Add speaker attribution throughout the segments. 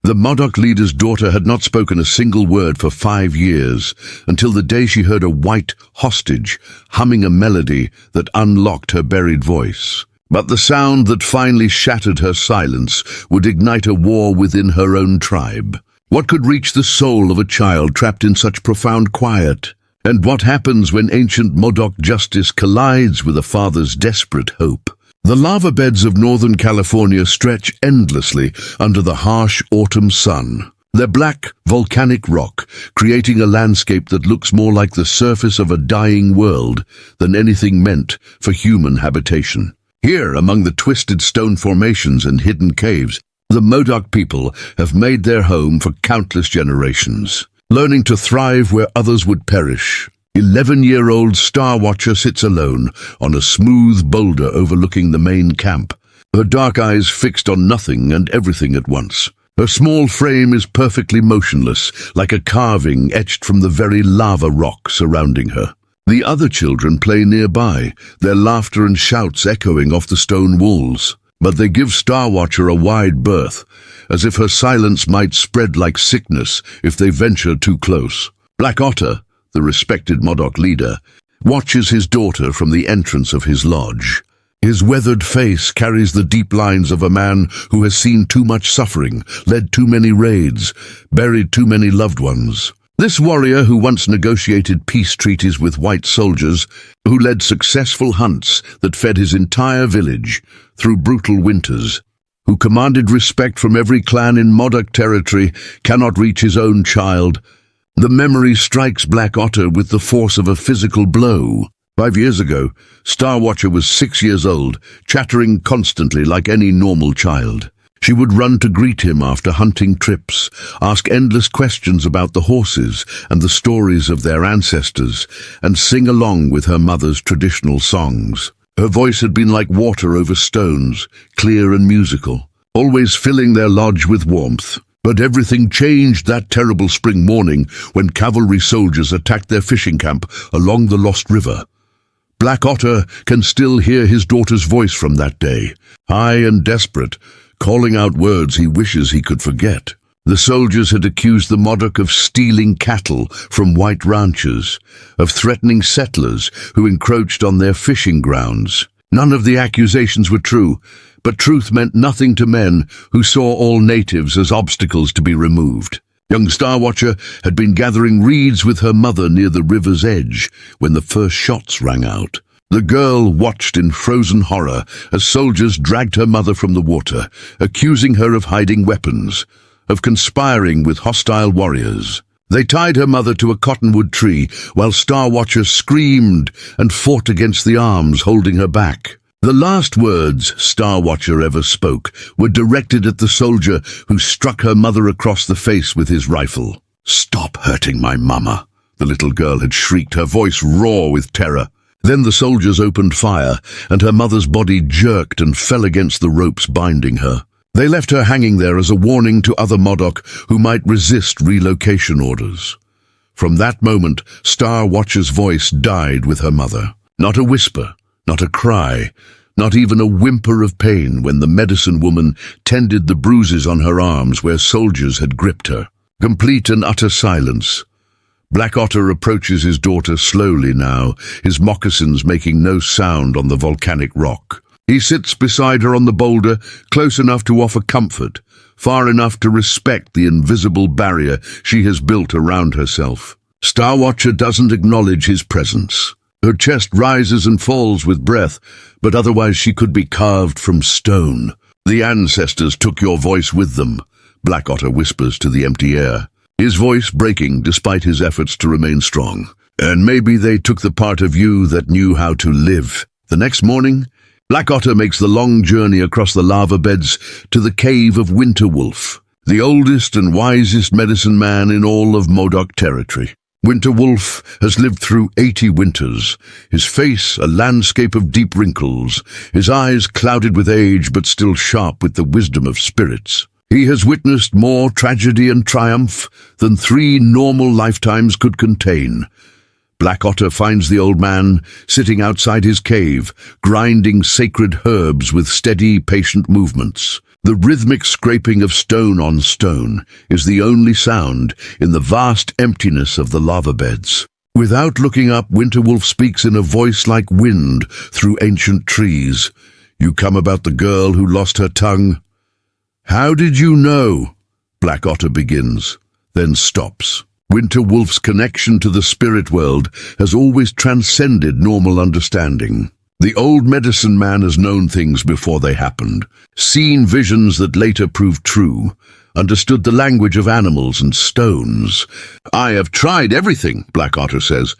Speaker 1: The Modoc leader's daughter had not spoken a single word for 5 years, until the day she heard a white hostage humming a melody that unlocked her buried voice. But the sound that finally shattered her silence would ignite a war within her own tribe. What could reach the soul of a child trapped in such profound quiet? And what happens when ancient Modoc justice collides with a father's desperate hope? The lava beds of Northern California stretch endlessly under the harsh autumn sun. Their black, volcanic rock, creating a landscape that looks more like the surface of a dying world than anything meant for human habitation. Here, among the twisted stone formations and hidden caves, the Modoc people have made their home for countless generations, learning to thrive where others would perish. 11-year-old Star Watcher sits alone on a smooth boulder overlooking the main camp, her dark eyes fixed on nothing and everything at once. Her small frame is perfectly motionless, like a carving etched from the very lava rock surrounding her. The other children play nearby, their laughter and shouts echoing off the stone walls. But they give Star Watcher a wide berth, as if her silence might spread like sickness if they venture too close. Black Otter, the respected Modoc leader, watches his daughter from the entrance of his lodge. His weathered face carries the deep lines of a man who has seen too much suffering, led too many raids, buried too many loved ones. This warrior, who once negotiated peace treaties with white soldiers, who led successful hunts that fed his entire village through brutal winters, who commanded respect from every clan in Modoc territory, cannot reach his own child. The memory strikes Black Otter with the force of a physical blow. 5 years ago, Star Watcher was 6 years old, chattering constantly like any normal child. She would run to greet him after hunting trips, ask endless questions about the horses and the stories of their ancestors, and sing along with her mother's traditional songs. Her voice had been like water over stones, clear and musical, always filling their lodge with warmth. But everything changed that terrible spring morning when cavalry soldiers attacked their fishing camp along the Lost River. Black Otter can still hear his daughter's voice from that day, high and desperate, calling out words he wishes he could forget. The soldiers had accused the Modoc of stealing cattle from white ranchers, of threatening settlers who encroached on their fishing grounds. None of the accusations were true, but truth meant nothing to men who saw all natives as obstacles to be removed. Young Star Watcher had been gathering reeds with her mother near the river's edge when the first shots rang out. The girl watched in frozen horror as soldiers dragged her mother from the water, accusing her of hiding weapons, of conspiring with hostile warriors. They tied her mother to a cottonwood tree while Star Watcher screamed and fought against the arms holding her back. The last words Star Watcher ever spoke were directed at the soldier who struck her mother across the face with his rifle. "Stop hurting my mama," the little girl had shrieked, her voice raw with terror. Then the soldiers opened fire, and her mother's body jerked and fell against the ropes binding her. They left her hanging there as a warning to other Modoc who might resist relocation orders. From that moment, Star Watcher's voice died with her mother. Not a whisper, not a cry, not even a whimper of pain when the medicine woman tended the bruises on her arms where soldiers had gripped her. Complete and utter silence. Black Otter approaches his daughter slowly now, his moccasins making no sound on the volcanic rock. He sits beside her on the boulder, close enough to offer comfort, far enough to respect the invisible barrier she has built around herself. Star Watcher doesn't acknowledge his presence. Her chest rises and falls with breath, but otherwise she could be carved from stone. "The ancestors took your voice with them," Black Otter whispers to the empty air, his voice breaking despite his efforts to remain strong. "And maybe they took the part of you that knew how to live." The next morning, Black Otter makes the long journey across the lava beds to the cave of Winter Wolf, the oldest and wisest medicine man in all of Modoc territory. Winter Wolf has lived through 80 winters, his face a landscape of deep wrinkles, his eyes clouded with age but still sharp with the wisdom of spirits. He has witnessed more tragedy and triumph than 3 normal lifetimes could contain. Black Otter finds the old man sitting outside his cave, grinding sacred herbs with steady, patient movements. The rhythmic scraping of stone on stone is the only sound in the vast emptiness of the lava beds. Without looking up, Winterwolf speaks in a voice like wind through ancient trees. "You come about the girl who lost her tongue?" "How did you know?" Black Otter begins, then stops. Winterwolf's connection to the spirit world has always transcended normal understanding. The old medicine man has known things before they happened, seen visions that later proved true, understood the language of animals and stones. "I have tried everything," Black Otter says,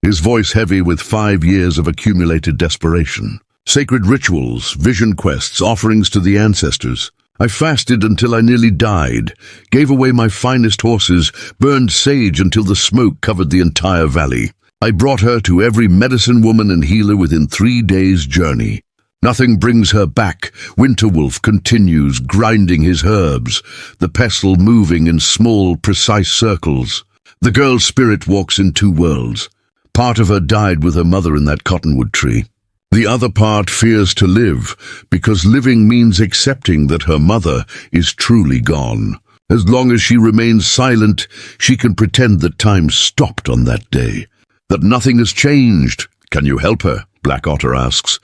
Speaker 1: his voice heavy with 5 years of accumulated desperation. "Sacred rituals, vision quests, offerings to the ancestors. I fasted until I nearly died, gave away my finest horses, burned sage until the smoke covered the entire valley. I brought her to every medicine woman and healer within 3 days' journey. Nothing brings her back." Winterwolf continues, grinding his herbs, the pestle moving in small, precise circles. The girl's spirit walks in 2 worlds. Part of her died with her mother in that cottonwood tree. The other part fears to live, because living means accepting that her mother is truly gone. As long as she remains silent, she can pretend that time stopped on that day, that nothing has changed. "Can you help her?" Black Otter asks.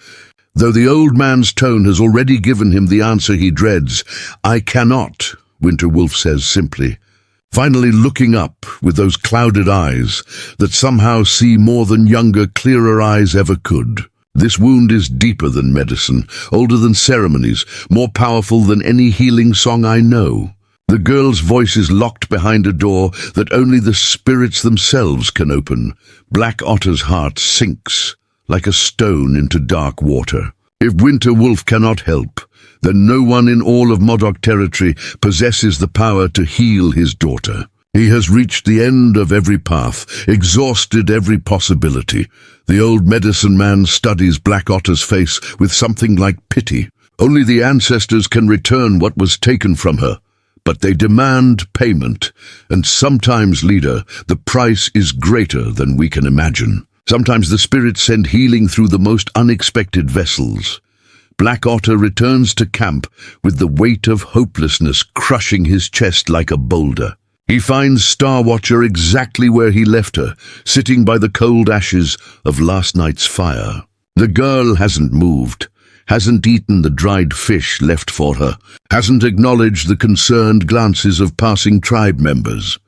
Speaker 1: Though the old man's tone has already given him the answer he dreads, "I cannot," Winterwolf says simply, finally looking up with those clouded eyes that somehow see more than younger, clearer eyes ever could. This wound is deeper than medicine, older than ceremonies, more powerful than any healing song I know. The girl's voice is locked behind a door that only the spirits themselves can open. Black Otter's heart sinks like a stone into dark water. If Winterwolf cannot help, then no one in all of Modoc territory possesses the power to heal his daughter. He has reached the end of every path, exhausted every possibility. The old medicine man studies Black Otter's face with something like pity. Only the ancestors can return what was taken from her. But they demand payment, and sometimes, leader, the price is greater than we can imagine. Sometimes the spirits send healing through the most unexpected vessels. Black Otter returns to camp with the weight of hopelessness crushing his chest like a boulder. He finds Star Watcher exactly where he left her, sitting by the cold ashes of last night's fire. The girl hasn't moved, hasn't eaten the dried fish left for her, hasn't acknowledged the concerned glances of passing tribe members.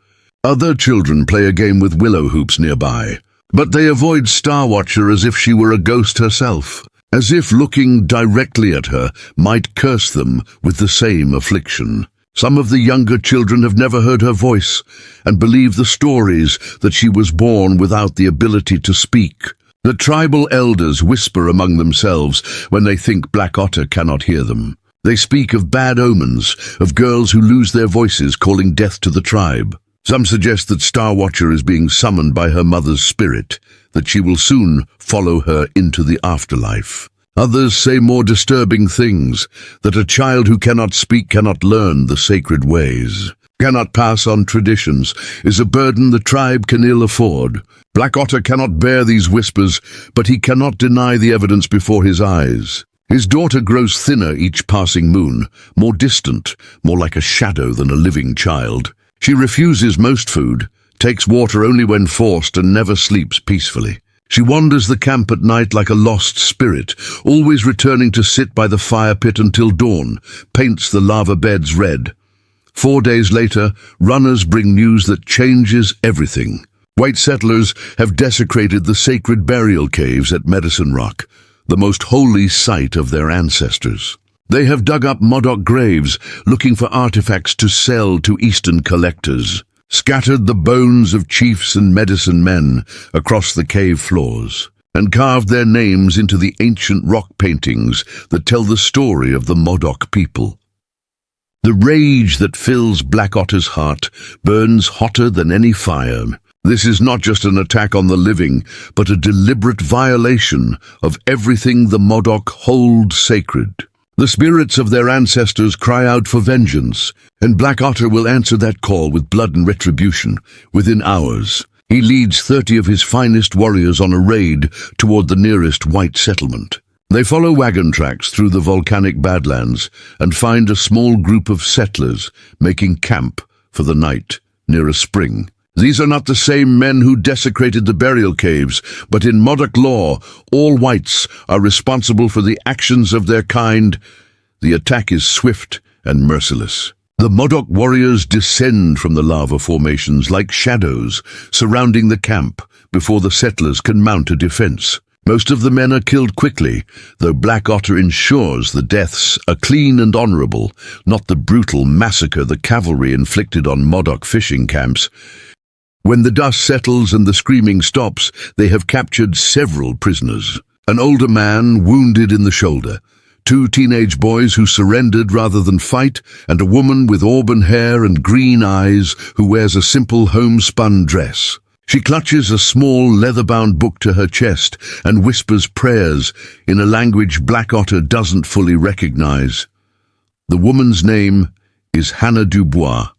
Speaker 1: Other children play a game with willow hoops nearby, but they avoid Star Watcher as if she were a ghost herself, as if looking directly at her might curse them with the same affliction. Some of the younger children have never heard her voice and believe the stories that she was born without the ability to speak. The tribal elders whisper among themselves when they think Black Otter cannot hear them. They speak of bad omens, of girls who lose their voices calling death to the tribe. Some suggest that Star Watcher is being summoned by her mother's spirit, that she will soon follow her into the afterlife. Others say more disturbing things, that a child who cannot speak cannot learn the sacred ways, cannot pass on traditions, is a burden the tribe can ill afford. Black Otter cannot bear these whispers, but he cannot deny the evidence before his eyes. His daughter grows thinner each passing moon, more distant, more like a shadow than a living child. She refuses most food, takes water only when forced, and never sleeps peacefully. She wanders the camp at night like a lost spirit, always returning to sit by the fire pit until dawn, paints the lava beds red. 4 days later, runners bring news that changes everything. White settlers have desecrated the sacred burial caves at Medicine Rock, the most holy site of their ancestors. They have dug up Modoc graves, looking for artifacts to sell to Eastern collectors, scattered the bones of chiefs and medicine men across the cave floors, and carved their names into the ancient rock paintings that tell the story of the Modoc people. The rage that fills Black Otter's heart burns hotter than any fire. This is not just an attack on the living, but a deliberate violation of everything the Modoc hold sacred. The spirits of their ancestors cry out for vengeance, and Black Otter will answer that call with blood and retribution within hours. He leads 30 of his finest warriors on a raid toward the nearest white settlement. They follow wagon tracks through the volcanic badlands and find a small group of settlers making camp for the night near a spring. These are not the same men who desecrated the burial caves, but in Modoc law, all whites are responsible for the actions of their kind. The attack is swift and merciless. The Modoc warriors descend from the lava formations like shadows, surrounding the camp before the settlers can mount a defense. Most of the men are killed quickly, though Black Otter ensures the deaths are clean and honorable, not the brutal massacre the cavalry inflicted on Modoc fishing camps. When the dust settles and the screaming stops, they have captured several prisoners. An older man wounded in the shoulder, 2 teenage boys who surrendered rather than fight, and a woman with auburn hair and green eyes who wears a simple homespun dress. She clutches a small leather-bound book to her chest and whispers prayers in a language Black Otter doesn't fully recognize. The woman's name is Hannah Dubois,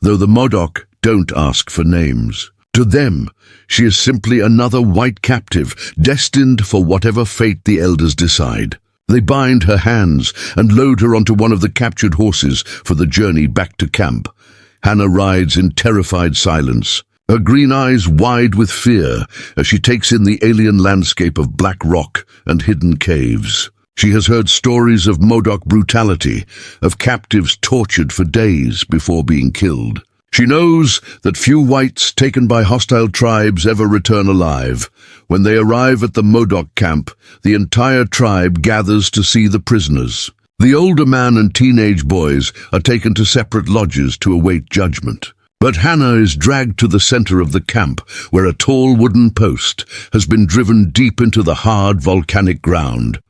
Speaker 1: though the Modoc don't ask for names. To them, she is simply another white captive, destined for whatever fate the elders decide. They bind her hands and load her onto one of the captured horses for the journey back to camp. Hannah rides in terrified silence, her green eyes wide with fear as she takes in the alien landscape of black rock and hidden caves. She has heard stories of Modoc brutality, of captives tortured for days before being killed. She knows that few whites taken by hostile tribes ever return alive. When they arrive at the Modoc camp, the entire tribe gathers to see the prisoners. The older man and teenage boys are taken to separate lodges to await judgment. But Hannah is dragged to the center of the camp, where a tall wooden post has been driven deep into the hard volcanic ground.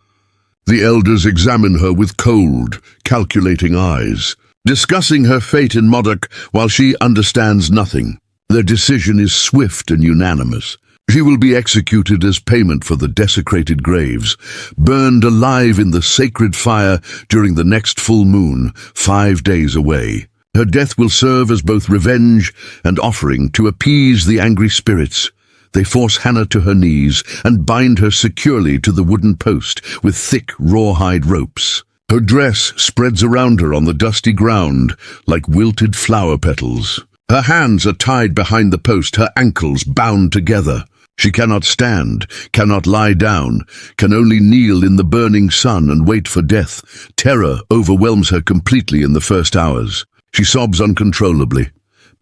Speaker 1: The elders examine her with cold, calculating eyes, discussing her fate in Modoc while she understands nothing. Their decision is swift and unanimous. She will be executed as payment for the desecrated graves, burned alive in the sacred fire during the next full moon, 5 days away. Her death will serve as both revenge and offering to appease the angry spirits. They force Hannah to her knees and bind her securely to the wooden post with thick rawhide ropes. Her dress spreads around her on the dusty ground like wilted flower petals. Her hands are tied behind the post, her ankles bound together. She cannot stand, cannot lie down, can only kneel in the burning sun and wait for death. Terror overwhelms her completely in the first hours. She sobs uncontrollably,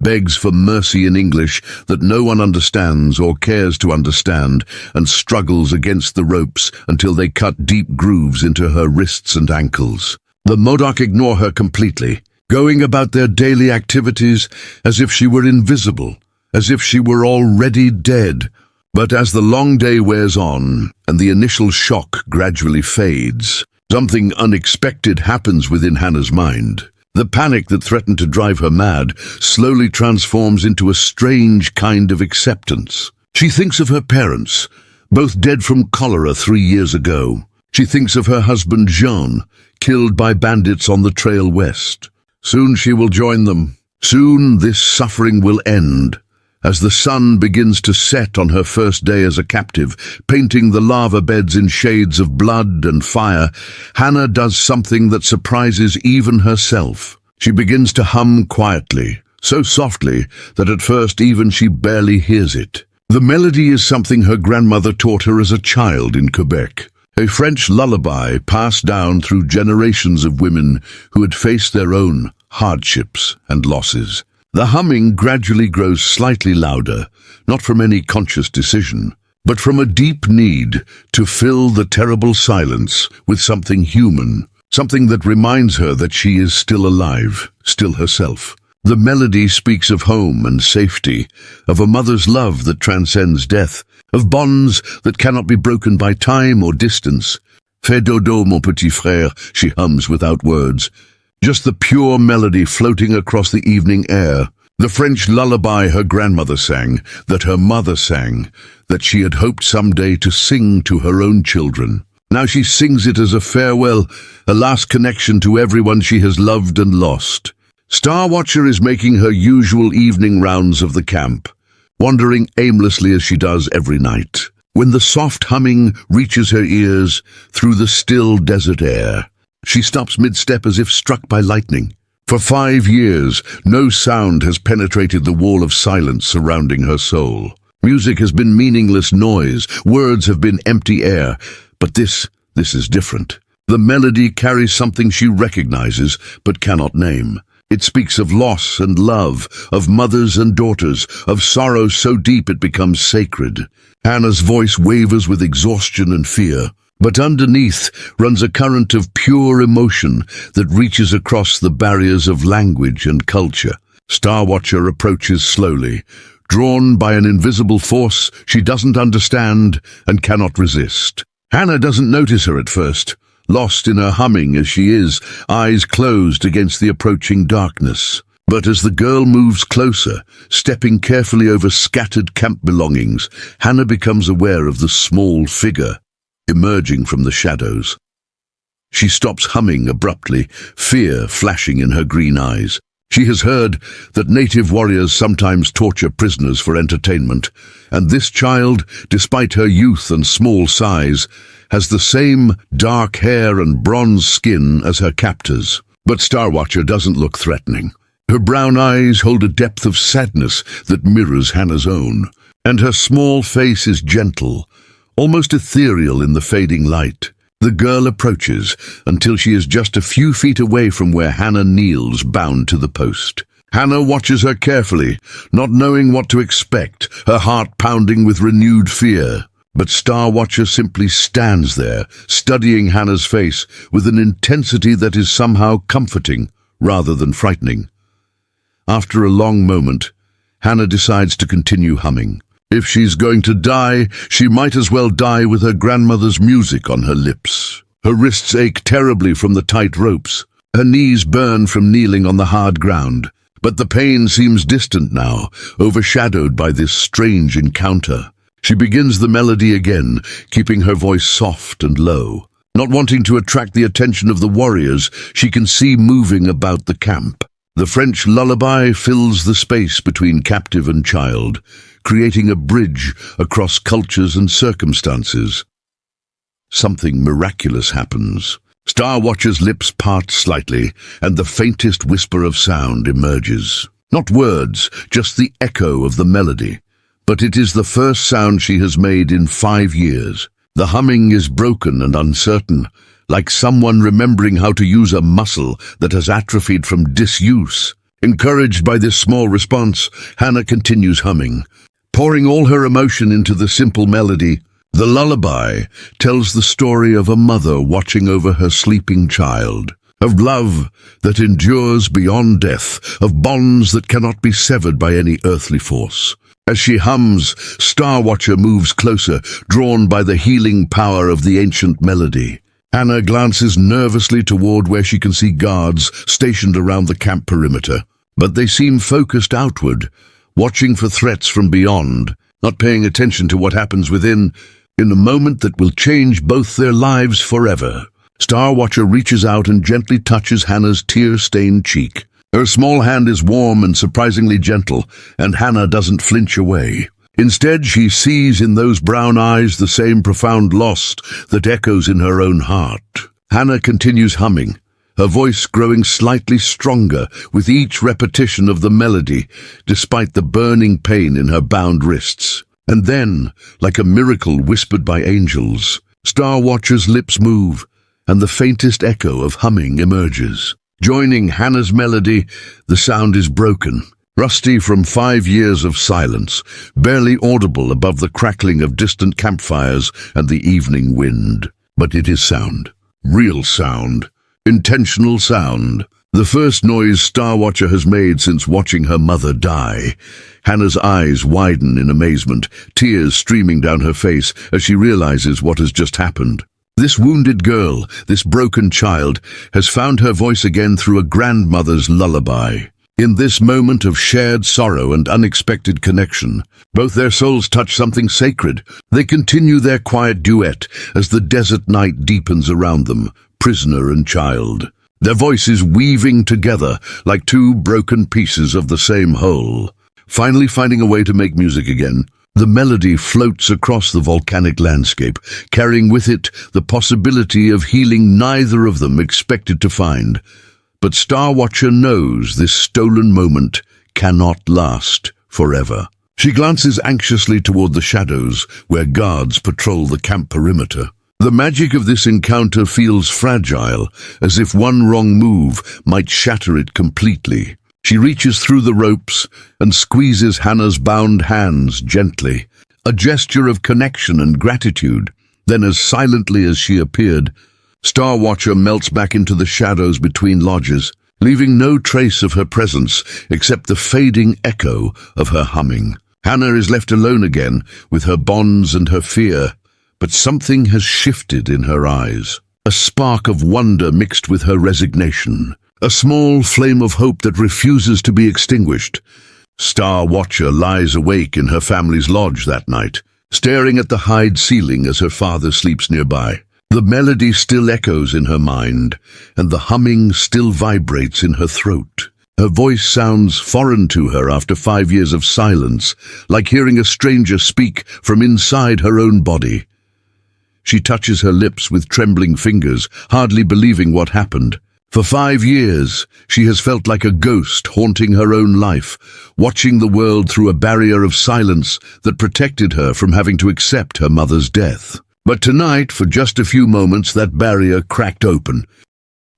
Speaker 1: begs for mercy in English that no one understands or cares to understand, and struggles against the ropes until they cut deep grooves into her wrists and ankles. The Modoc ignore her completely, going about their daily activities as if she were invisible, as if she were already dead. But as the long day wears on and the initial shock gradually fades, something unexpected happens within Hannah's mind. The panic that threatened to drive her mad slowly transforms into a strange kind of acceptance. She thinks of her parents, both dead from cholera 3 years ago. She thinks of her husband Jean, killed by bandits on the trail west. Soon she will join them. Soon this suffering will end. As the sun begins to set on her first day as a captive, painting the lava beds in shades of blood and fire, Hannah does something that surprises even herself. She begins to hum quietly, so softly that at first even she barely hears it. The melody is something her grandmother taught her as a child in Quebec, a French lullaby passed down through generations of women who had faced their own hardships and losses. The humming gradually grows slightly louder, not from any conscious decision, but from a deep need to fill the terrible silence with something human, something that reminds her that she is still alive, still herself. The melody speaks of home and safety, of a mother's love that transcends death, of bonds that cannot be broken by time or distance. Fais dodo, mon petit frère, she hums without words. Just the pure melody floating across the evening air. The French lullaby her grandmother sang, that her mother sang, that she had hoped someday to sing to her own children. Now she sings it as a farewell, a last connection to everyone she has loved and lost. Star Watcher is making her usual evening rounds of the camp, wandering aimlessly as she does every night. when the soft humming reaches her ears through the still desert air. She stops mid-step as if struck by lightning. For 5 years, no sound has penetrated the wall of silence surrounding her soul. Music has been meaningless noise, words have been empty air, but this is different. The melody carries something she recognizes but cannot name. It speaks of loss and love, of mothers and daughters, of sorrow so deep it becomes sacred. Hannah's voice wavers with exhaustion and fear, but underneath runs a current of pure emotion that reaches across the barriers of language and culture. Starwatcher approaches slowly, drawn by an invisible force she doesn't understand and cannot resist. Hannah doesn't notice her at first, lost in her humming as she is, eyes closed against the approaching darkness. But as the girl moves closer, stepping carefully over scattered camp belongings, Hannah becomes aware of the small figure emerging from the shadows. She stops humming abruptly, fear flashing in her green eyes. She has heard that native warriors sometimes torture prisoners for entertainment, and this child, despite her youth and small size, has the same dark hair and bronze skin as her captors. But Starwatcher doesn't look threatening. Her brown eyes hold a depth of sadness that mirrors Hannah's own, and her small face is gentle, almost ethereal in the fading light. The girl approaches until she is just a few feet away from where Hannah kneels, bound to the post. Hannah watches her carefully, not knowing what to expect, her heart pounding with renewed fear. But Starwatcher simply stands there, studying Hannah's face with an intensity that is somehow comforting rather than frightening. After a long moment, Hannah decides to continue humming. If she's going to die, she might as well die with her grandmother's music on her lips. Her wrists ache terribly from the tight ropes. Her knees burn from kneeling on the hard ground. But the pain seems distant now, overshadowed by this strange encounter. She begins the melody again, keeping her voice soft and low. Not wanting to attract the attention of the warriors she can see moving about the camp. The French lullaby fills the space between captive and child, creating a bridge across cultures and circumstances. Something miraculous happens. Starwatcher's lips part slightly, and the faintest whisper of sound emerges. Not words, just the echo of the melody. But it is the first sound she has made in 5 years. The humming is broken and uncertain, like someone remembering how to use a muscle that has atrophied from disuse. Encouraged by this small response, Hannah continues humming, pouring all her emotion into the simple melody. The lullaby tells the story of a mother watching over her sleeping child, of love that endures beyond death, of bonds that cannot be severed by any earthly force. As she hums, Starwatcher moves closer, drawn by the healing power of the ancient melody. Hannah glances nervously toward where she can see guards stationed around the camp perimeter, but they seem focused outward, watching for threats from beyond, not paying attention to what happens within, in a moment that will change both their lives forever. Starwatcher reaches out and gently touches Hannah's tear-stained cheek. Her small hand is warm and surprisingly gentle, and Hannah doesn't flinch away. Instead, she sees in those brown eyes the same profound loss that echoes in her own heart. Hannah continues humming, her voice growing slightly stronger with each repetition of the melody, despite the burning pain in her bound wrists. And then, like a miracle whispered by angels, Starwatcher's lips move, and the faintest echo of humming emerges. Joining Hannah's melody, the sound is broken, rusty from 5 years of silence, barely audible above the crackling of distant campfires and the evening wind. But it is sound, real sound, intentional sound. The first noise Starwatcher has made since watching her mother die. Hannah's eyes widen in amazement, tears streaming down her face as she realizes what has just happened. This wounded girl, this broken child, has found her voice again through a grandmother's lullaby. In this moment of shared sorrow and unexpected connection, both their souls touch something sacred. They continue their quiet duet as the desert night deepens around them, prisoner and child. Their voices weaving together like two broken pieces of the same whole. Finally finding a way to make music again, The melody floats across the volcanic landscape, carrying with it the possibility of healing neither of them expected to find. But Star Watcher knows this stolen moment cannot last forever. She glances anxiously toward the shadows where guards patrol the camp perimeter. The magic of this encounter feels fragile, as if one wrong move might shatter it completely. She reaches through the ropes and squeezes Hannah's bound hands gently, a gesture of connection and gratitude. Then, as silently as she appeared, Star Watcher melts back into the shadows between lodges, leaving no trace of her presence except the fading echo of her humming. Hannah is left alone again with her bonds and her fear, but something has shifted in her eyes. A spark of wonder mixed with her resignation. A small flame of hope that refuses to be extinguished. Star Watcher lies awake in her family's lodge that night, staring at the hide ceiling as her father sleeps nearby. The melody still echoes in her mind, and the humming still vibrates in her throat. Her voice sounds foreign to her after 5 years of silence, like hearing a stranger speak from inside her own body. She touches her lips with trembling fingers, hardly believing what happened. For 5 years, she has felt like a ghost haunting her own life, watching the world through a barrier of silence that protected her from having to accept her mother's death. But tonight, for just a few moments, that barrier cracked open.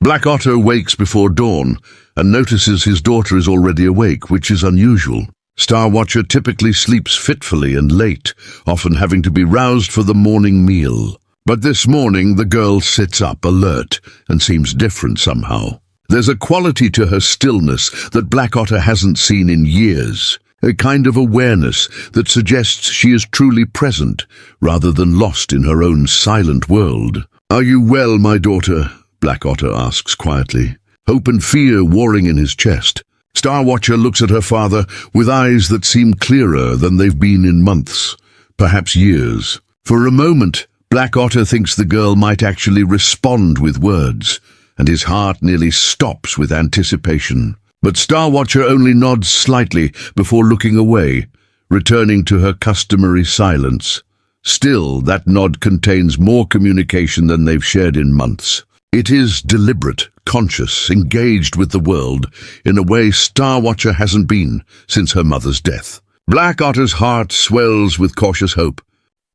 Speaker 1: Black Otter wakes before dawn and notices his daughter is already awake, which is unusual. Star Watcher typically sleeps fitfully and late, often having to be roused for the morning meal. But this morning the girl sits up, alert, and seems different somehow. There's a quality to her stillness that Black Otter hasn't seen in years, a kind of awareness that suggests she is truly present, rather than lost in her own silent world. "Are you well, my daughter?" Black Otter asks quietly, hope and fear warring in his chest. Star Watcher looks at her father with eyes that seem clearer than they've been in months, perhaps years. For a moment, Black Otter thinks the girl might actually respond with words, and his heart nearly stops with anticipation. But Star Watcher only nods slightly before looking away, returning to her customary silence. Still, that nod contains more communication than they've shared in months. It is deliberate, conscious, engaged with the world in a way Star Watcher hasn't been since her mother's death. Black Otter's heart swells with cautious hope,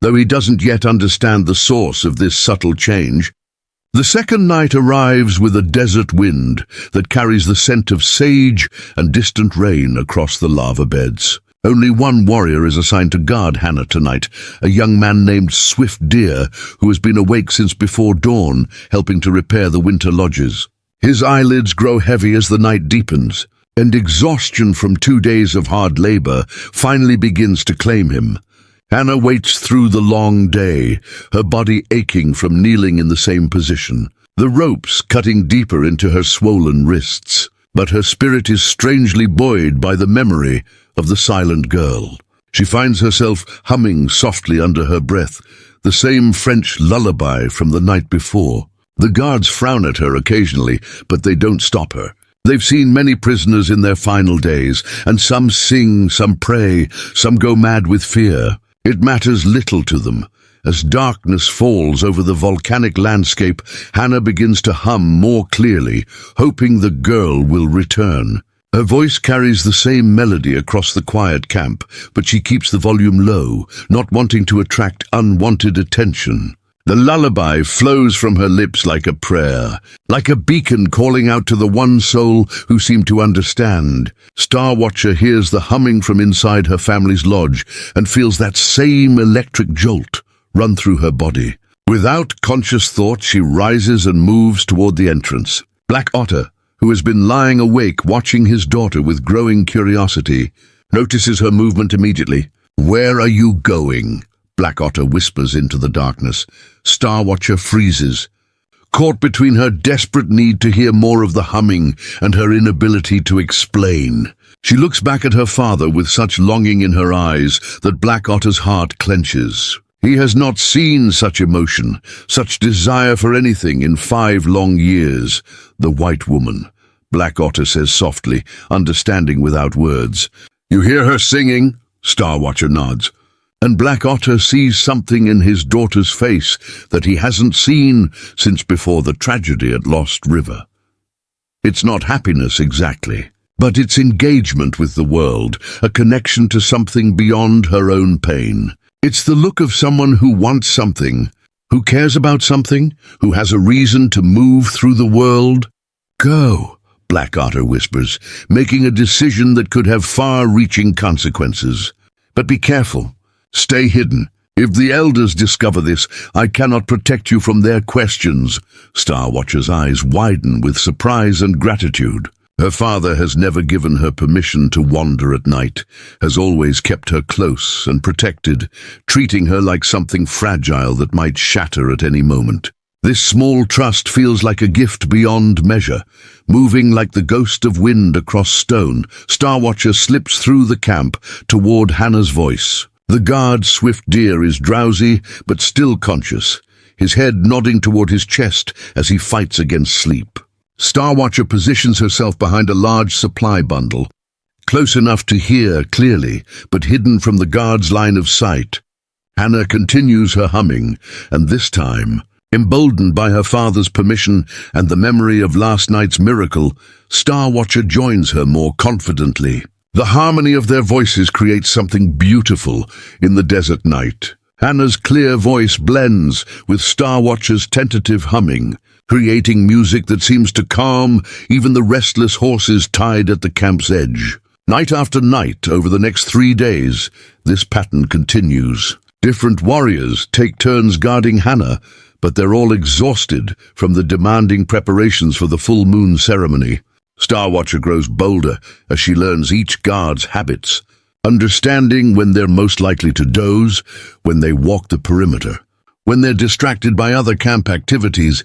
Speaker 1: though he doesn't yet understand the source of this subtle change. The second night arrives with a desert wind that carries the scent of sage and distant rain across the lava beds. Only one warrior is assigned to guard Hannah tonight, a young man named Swift Deer, who has been awake since before dawn, helping to repair the winter lodges. His eyelids grow heavy as the night deepens, and exhaustion from 2 days of hard labor finally begins to claim him. Hannah waits through the long day, her body aching from kneeling in the same position, the ropes cutting deeper into her swollen wrists. But her spirit is strangely buoyed by the memory of the silent girl. She finds herself humming softly under her breath, the same French lullaby from the night before. The guards frown at her occasionally, but they don't stop her. They've seen many prisoners in their final days, and some sing, some pray, some go mad with fear. It matters little to them. As darkness falls over the volcanic landscape, Hannah begins to hum more clearly, hoping the girl will return. Her voice carries the same melody across the quiet camp, but she keeps the volume low, not wanting to attract unwanted attention. The lullaby flows from her lips like a prayer, like a beacon calling out to the one soul who seemed to understand. Star Watcher hears the humming from inside her family's lodge and feels that same electric jolt run through her body. Without conscious thought, she rises and moves toward the entrance. Black Otter, who has been lying awake watching his daughter with growing curiosity, notices her movement immediately. "Where are you going?" Black Otter whispers into the darkness. Star Watcher freezes, caught between her desperate need to hear more of the humming and her inability to explain. She looks back at her father with such longing in her eyes that Black Otter's heart clenches. He has not seen such emotion, such desire for anything in 5 long years. "The white woman," Black Otter says softly, understanding without words. "You hear her singing?" Star Watcher nods. and Black Otter sees something in his daughter's face that he hasn't seen since before the tragedy at Lost River. It's not happiness exactly, but it's engagement with the world, a connection to something beyond her own pain. It's the look of someone who wants something, who cares about something, who has a reason to move through the world. "Go," Black Otter whispers, making a decision that could have far-reaching consequences. "But be careful. Stay hidden. If the elders discover this, I cannot protect you from their questions." Starwatcher's eyes widen with surprise and gratitude. Her father has never given her permission to wander at night, has always kept her close and protected, treating her like something fragile that might shatter at any moment. This small trust feels like a gift beyond measure. Moving like the ghost of wind across stone, Starwatcher slips through the camp toward Hannah's voice. The guard's swift deer is drowsy but still conscious, his head nodding toward his chest as he fights against sleep. Starwatcher positions herself behind a large supply bundle, close enough to hear clearly, but hidden from the guard's line of sight. Hannah continues her humming, and this time, emboldened by her father's permission and the memory of last night's miracle, Starwatcher joins her more confidently. The harmony of their voices creates something beautiful in the desert night. Hannah's clear voice blends with Starwatcher's tentative humming, creating music that seems to calm even the restless horses tied at the camp's edge. Night after night, over the next 3 days, this pattern continues. Different warriors take turns guarding Hannah, but they're all exhausted from the demanding preparations for the full moon ceremony. Starwatcher grows bolder as she learns each guard's habits, understanding when they're most likely to doze, when they walk the perimeter, when they're distracted by other camp activities.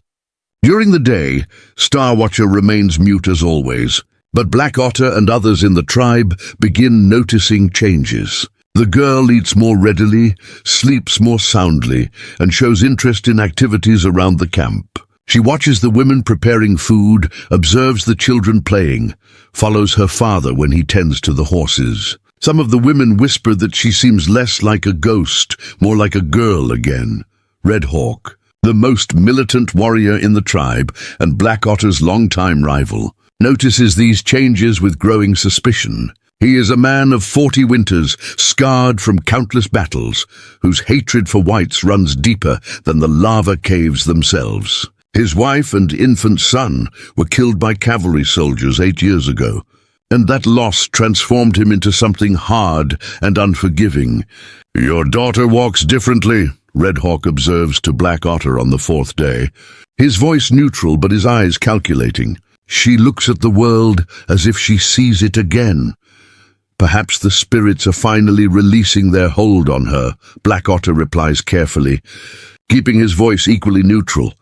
Speaker 1: During the day, Starwatcher remains mute as always, but Black Otter and others in the tribe begin noticing changes. The girl eats more readily, sleeps more soundly, and shows interest in activities around the camp. She watches the women preparing food, observes the children playing, follows her father when he tends to the horses. Some of the women whisper that she seems less like a ghost, more like a girl again. Red Hawk, the most militant warrior in the tribe and Black Otter's longtime rival, notices these changes with growing suspicion. He is a man of 40 winters, scarred from countless battles, whose hatred for whites runs deeper than the lava caves themselves. His wife and infant son were killed by cavalry soldiers 8 years ago, and that loss transformed him into something hard and unforgiving. "Your daughter walks differently," Red Hawk observes to Black Otter on the 4th day, his voice neutral but his eyes calculating. "She looks at the world as if she sees it again." "Perhaps the spirits are finally releasing their hold on her," Black Otter replies carefully, keeping his voice equally neutral.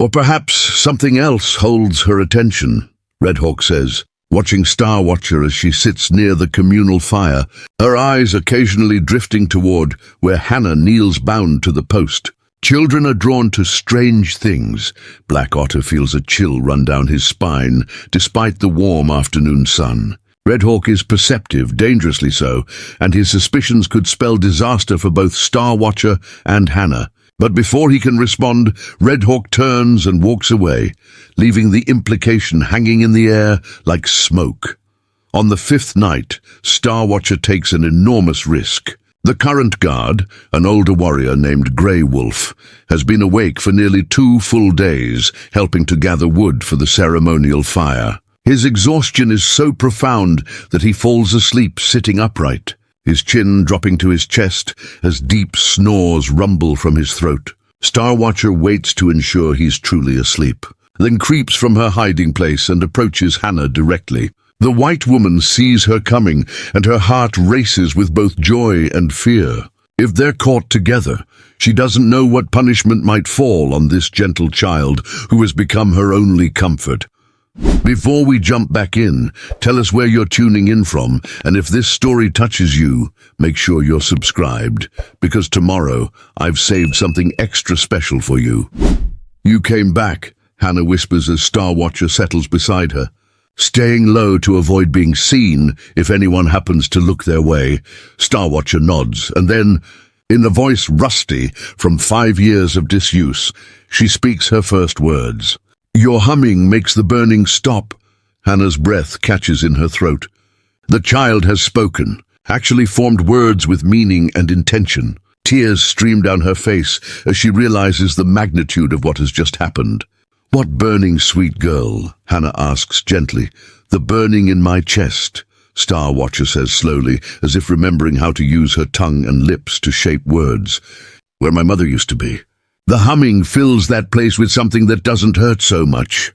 Speaker 1: "Or perhaps something else holds her attention," Red Hawk says, watching Starwatcher as she sits near the communal fire, her eyes occasionally drifting toward where Hannah kneels bound to the post. "Children are drawn to strange things." Black Otter feels a chill run down his spine, despite the warm afternoon sun. Red Hawk is perceptive, dangerously so, and his suspicions could spell disaster for both Starwatcher and Hannah. But before he can respond, Red Hawk turns and walks away, leaving the implication hanging in the air like smoke. On the 5th night, Starwatcher takes an enormous risk. The current guard, an older warrior named Grey Wolf, has been awake for nearly 2 full days, helping to gather wood for the ceremonial fire. His exhaustion is so profound that he falls asleep sitting upright, his chin dropping to his chest as deep snores rumble from his throat. Starwatcher waits to ensure he's truly asleep, then creeps from her hiding place and approaches Hannah directly. The white woman sees her coming, and her heart races with both joy and fear. If they're caught together, she doesn't know what punishment might fall on this gentle child who has become her only comfort. Before we jump back in, tell us where you're tuning in from, and if this story touches you, make sure you're subscribed, because tomorrow I've saved something extra special for you. "You came back," Hannah whispers as Starwatcher settles beside her. staying low to avoid being seen if anyone happens to look their way. Star Watcher nods, and then, in a voice rusty from 5 years of disuse, she speaks her first words. "Your humming makes the burning stop." Hannah's breath catches in her throat. The child has spoken, actually formed words with meaning and intention. Tears stream down her face as she realizes the magnitude of what has just happened. "What burning, sweet girl?" Hannah asks gently. "The burning in my chest," Star Watcher says slowly, as if remembering how to use her tongue and lips to shape words. "Where my mother used to be. The humming fills that place with something that doesn't hurt so much."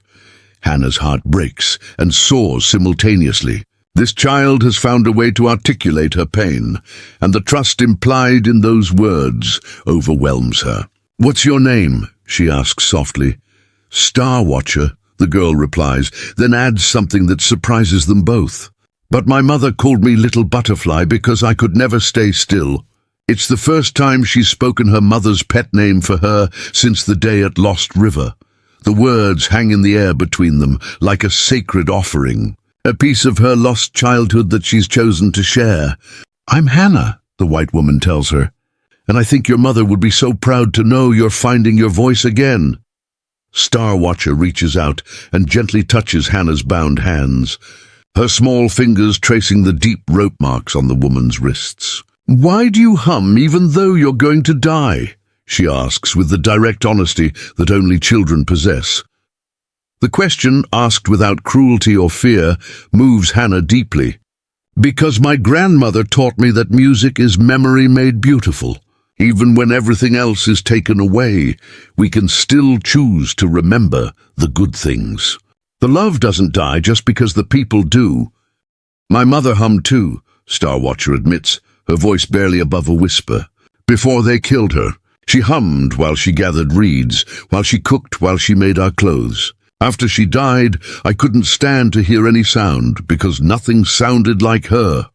Speaker 1: Hannah's heart breaks and soars simultaneously. This child has found a way to articulate her pain, and the trust implied in those words overwhelms her. "What's your name?" she asks softly. "Star Watcher," the girl replies, then adds something that surprises them both. "But my mother called me Little Butterfly because I could never stay still." It's the first time she's spoken her mother's pet name for her since the day at Lost River. The words hang in the air between them like a sacred offering, a piece of her lost childhood that she's chosen to share. "I'm Hannah," the white woman tells her, "and I think your mother would be so proud to know you're finding your voice again." Star Watcher reaches out and gently touches Hannah's bound hands, her small fingers tracing the deep rope marks on the woman's wrists. "Why do you hum even though you're going to die?" she asks with the direct honesty that only children possess. The question, asked without cruelty or fear, moves Hannah deeply. "Because my grandmother taught me that music is memory made beautiful. Even when everything else is taken away, we can still choose to remember the good things. The love doesn't die just because the people do." "My mother hummed too," Star Watcher admits, her voice barely above a whisper. "Before they killed her, she hummed while she gathered reeds, while she cooked, while she made our clothes. After she died, I couldn't stand to hear any sound because nothing sounded like her."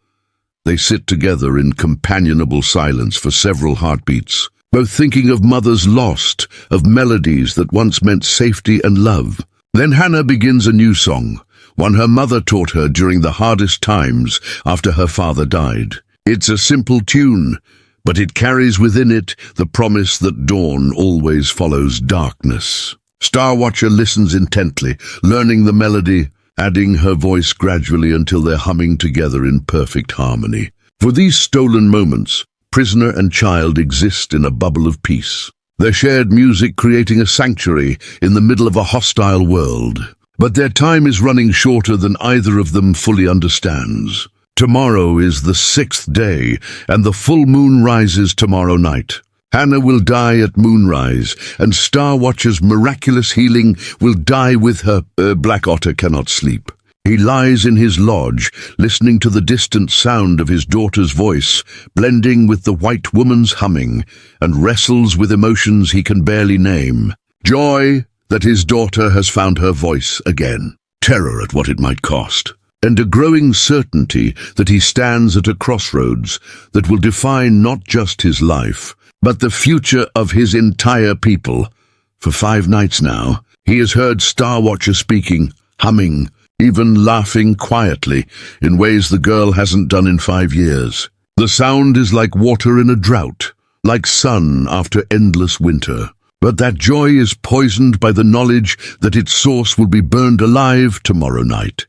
Speaker 1: They sit together in companionable silence for several heartbeats, both thinking of mothers lost, of melodies that once meant safety and love. Then Hannah begins a new song, one her mother taught her during the hardest times after her father died. It's a simple tune, but it carries within it the promise that dawn always follows darkness. Star Watcher listens intently, learning the melody, adding her voice gradually until they're humming together in perfect harmony. For these stolen moments, prisoner and child exist in a bubble of peace, their shared music creating a sanctuary in the middle of a hostile world. But their time is running shorter than either of them fully understands. Tomorrow is the 6th day, and the full moon rises tomorrow night. Hannah will die at moonrise, and Star Watcher's miraculous healing will die with her. Black Otter cannot sleep. He lies in his lodge, listening to the distant sound of his daughter's voice, blending with the white woman's humming, and wrestles with emotions he can barely name. Joy that his daughter has found her voice again. Terror at what it might cost. And a growing certainty that he stands at a crossroads that will define not just his life, but the future of his entire people. For 5 nights now, he has heard Star Watcher speaking, humming, even laughing quietly in ways the girl hasn't done in 5 years. The sound is like water in a drought, like sun after endless winter. But that joy is poisoned by the knowledge that its source will be burned alive tomorrow night.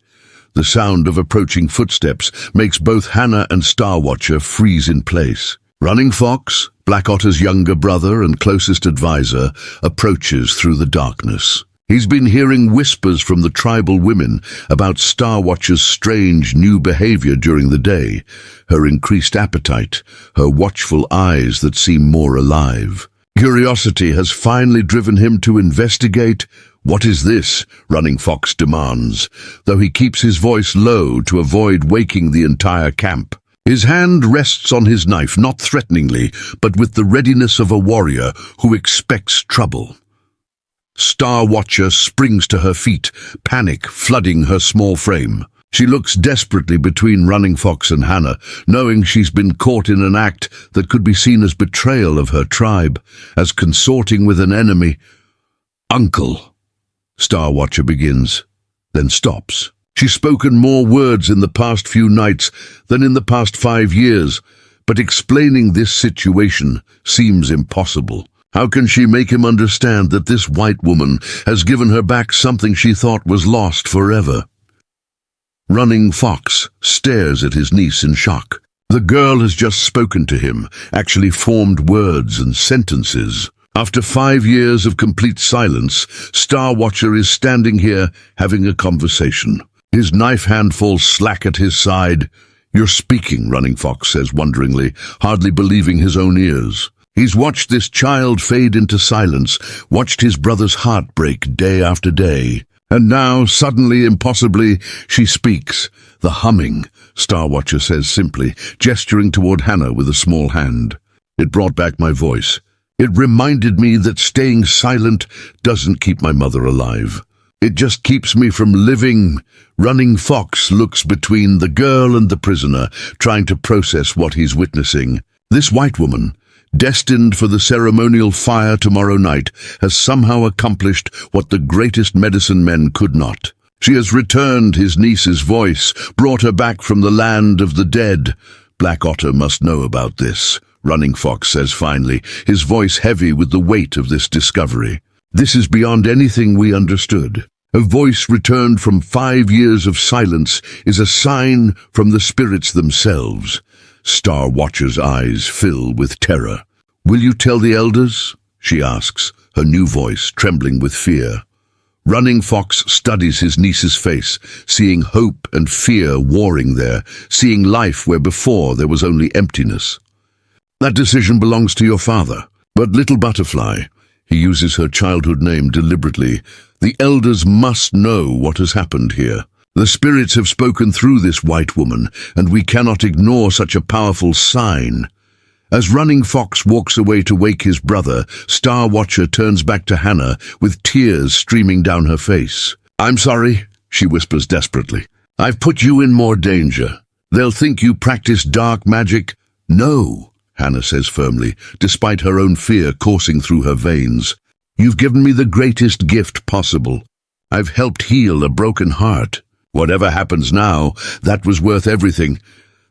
Speaker 1: The sound of approaching footsteps makes both Hannah and Star Watcher freeze in place. Running Fox, Black Otter's younger brother and closest advisor, approaches through the darkness. He's been hearing whispers from the tribal women about Star Watcher's strange new behavior during the day, her increased appetite, her watchful eyes that seem more alive. Curiosity has finally driven him to investigate. "What is this?" Running Fox demands, though he keeps his voice low to avoid waking the entire camp. His hand rests on his knife, not threateningly, but with the readiness of a warrior who expects trouble. Star Watcher springs to her feet, panic flooding her small frame. She looks desperately between Running Fox and Hannah, knowing she's been caught in an act that could be seen as betrayal of her tribe, as consorting with an enemy. "Uncle," Star Watcher begins, then stops. She's spoken more words in the past few nights than in the past 5 years, but explaining this situation seems impossible. How can she make him understand that this white woman has given her back something she thought was lost forever? Running Fox stares at his niece in shock. The girl has just spoken to him, actually formed words and sentences. After 5 years of complete silence, Star Watcher is standing here having a conversation. His knife hand falls slack at his side. "You're speaking," Running Fox says wonderingly, hardly believing his own ears. He's watched this child fade into silence, watched his brother's heart break day after day. And now, suddenly, impossibly, she speaks. "The humming," Star Watcher says simply, gesturing toward Hannah with a small hand. "It brought back my voice. It reminded me that staying silent doesn't keep my mother alive. It just keeps me from living." Running Fox looks between the girl and the prisoner, trying to process what he's witnessing. This white woman, destined for the ceremonial fire tomorrow night, has somehow accomplished what the greatest medicine men could not. She has returned his niece's voice, brought her back from the land of the dead. Black Otter must know about this, Running Fox says finally, his voice heavy with the weight of this discovery. This is beyond anything we understood. A voice returned from 5 years of silence is a sign from the spirits themselves. Star Watcher's eyes fill with terror. "Will you tell the elders?" she asks, her new voice trembling with fear. Running Fox studies his niece's face, seeing hope and fear warring there, seeing life where before there was only emptiness. "That decision belongs to your father. But Little Butterfly," he uses her childhood name deliberately, "the elders must know what has happened here. The spirits have spoken through this white woman, and we cannot ignore such a powerful sign." As Running Fox walks away to wake his brother, Star Watcher turns back to Hannah with tears streaming down her face. "I'm sorry," she whispers desperately. "I've put you in more danger. They'll think you practice dark magic." "No," Hannah says firmly, despite her own fear coursing through her veins. "You've given me the greatest gift possible. I've helped heal a broken heart. Whatever happens now, that was worth everything."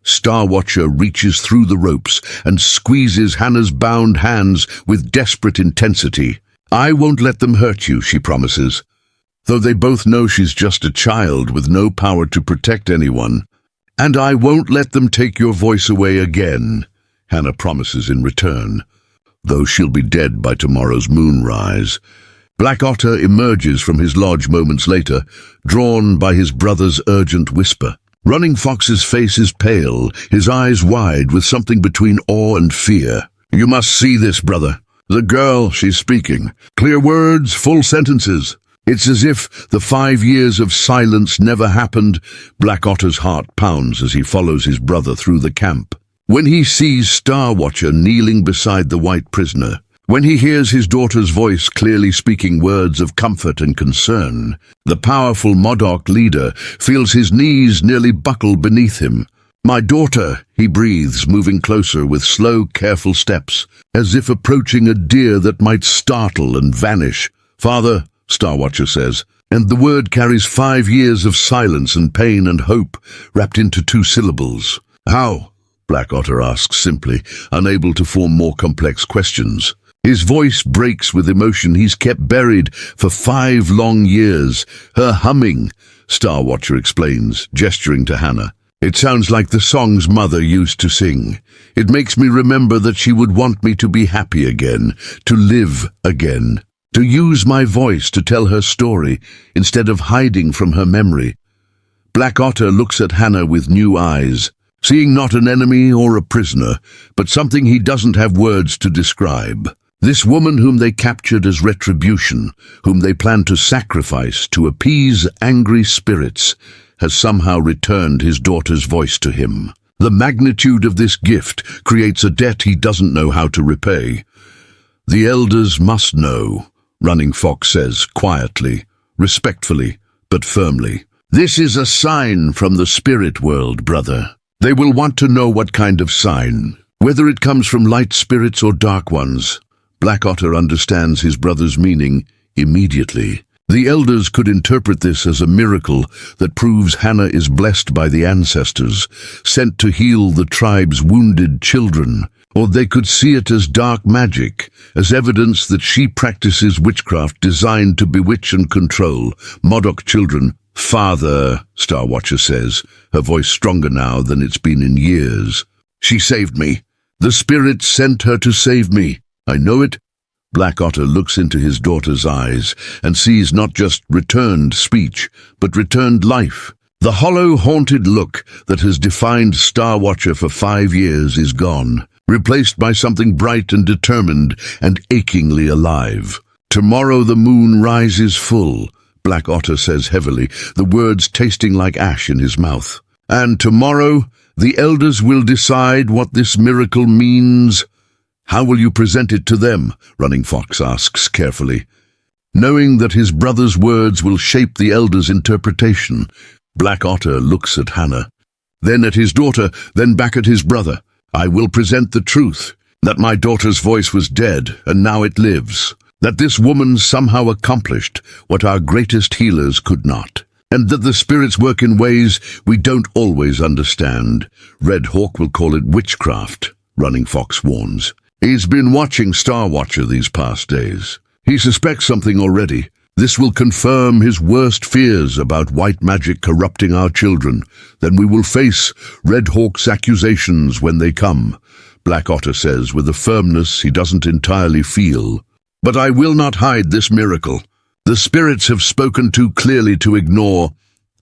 Speaker 1: Star Watcher reaches through the ropes and squeezes Hannah's bound hands with desperate intensity. "I won't let them hurt you," she promises, though they both know she's just a child with no power to protect anyone. "And I won't let them take your voice away again," Hannah promises in return, though she'll be dead by tomorrow's moonrise. Black Otter emerges from his lodge moments later, drawn by his brother's urgent whisper. Running Fox's face is pale, his eyes wide with something between awe and fear. "You must see this, brother. The girl, she's speaking. Clear words, full sentences. It's as if the 5 years of silence never happened." Black Otter's heart pounds as he follows his brother through the camp. When he sees Star Watcher kneeling beside the white prisoner, when he hears his daughter's voice clearly speaking words of comfort and concern, the powerful Modoc leader feels his knees nearly buckle beneath him. "My daughter," he breathes, moving closer with slow, careful steps, as if approaching a deer that might startle and vanish. "Father," Star Watcher says, and the word carries 5 years of silence and pain and hope wrapped into 2 syllables. "How?" Black Otter asks simply, unable to form more complex questions. His voice breaks with emotion he's kept buried for 5 long years. "Her humming," Star Watcher explains, gesturing to Hannah. "It sounds like the songs Mother used to sing. It makes me remember that she would want me to be happy again, to live again, to use my voice to tell her story instead of hiding from her memory." Black Otter looks at Hannah with new eyes, seeing not an enemy or a prisoner, but something he doesn't have words to describe. This woman whom they captured as retribution, whom they planned to sacrifice to appease angry spirits, has somehow returned his daughter's voice to him. The magnitude of this gift creates a debt he doesn't know how to repay. "The elders must know," Running Fox says quietly, respectfully, but firmly. "This is a sign from the spirit world, brother. They will want to know what kind of sign, whether it comes from light spirits or dark ones." Black Otter understands his brother's meaning immediately. The elders could interpret this as a miracle that proves Hannah is blessed by the ancestors, sent to heal the tribe's wounded children. Or they could see it as dark magic, as evidence that she practices witchcraft designed to bewitch and control Modoc children. "Father," Star Watcher says, her voice stronger now than it's been in years. "She saved me. The spirit sent her to save me. I know it." Black Otter looks into his daughter's eyes and sees not just returned speech, but returned life. The hollow, haunted look that has defined Star Watcher for 5 years is gone, replaced by something bright and determined and achingly alive. "Tomorrow the moon rises full," Black Otter says heavily, the words tasting like ash in his mouth. "And tomorrow the elders will decide what this miracle means." "How will you present it to them?" Running Fox asks carefully. Knowing that his brother's words will shape the elders' interpretation, Black Otter looks at Hannah, then at his daughter, then back at his brother. "I will present the truth, that my daughter's voice was dead and now it lives, that this woman somehow accomplished what our greatest healers could not, and that the spirits work in ways we don't always understand. Red Hawk will call it witchcraft," Running Fox warns. He's been watching Star Watcher these past days. He suspects something already. This will confirm his worst fears about white magic corrupting our children. Then we will face Red Hawk's accusations when they come, Black Otter says with a firmness he doesn't entirely feel. "But I will not hide this miracle. The spirits have spoken too clearly to ignore."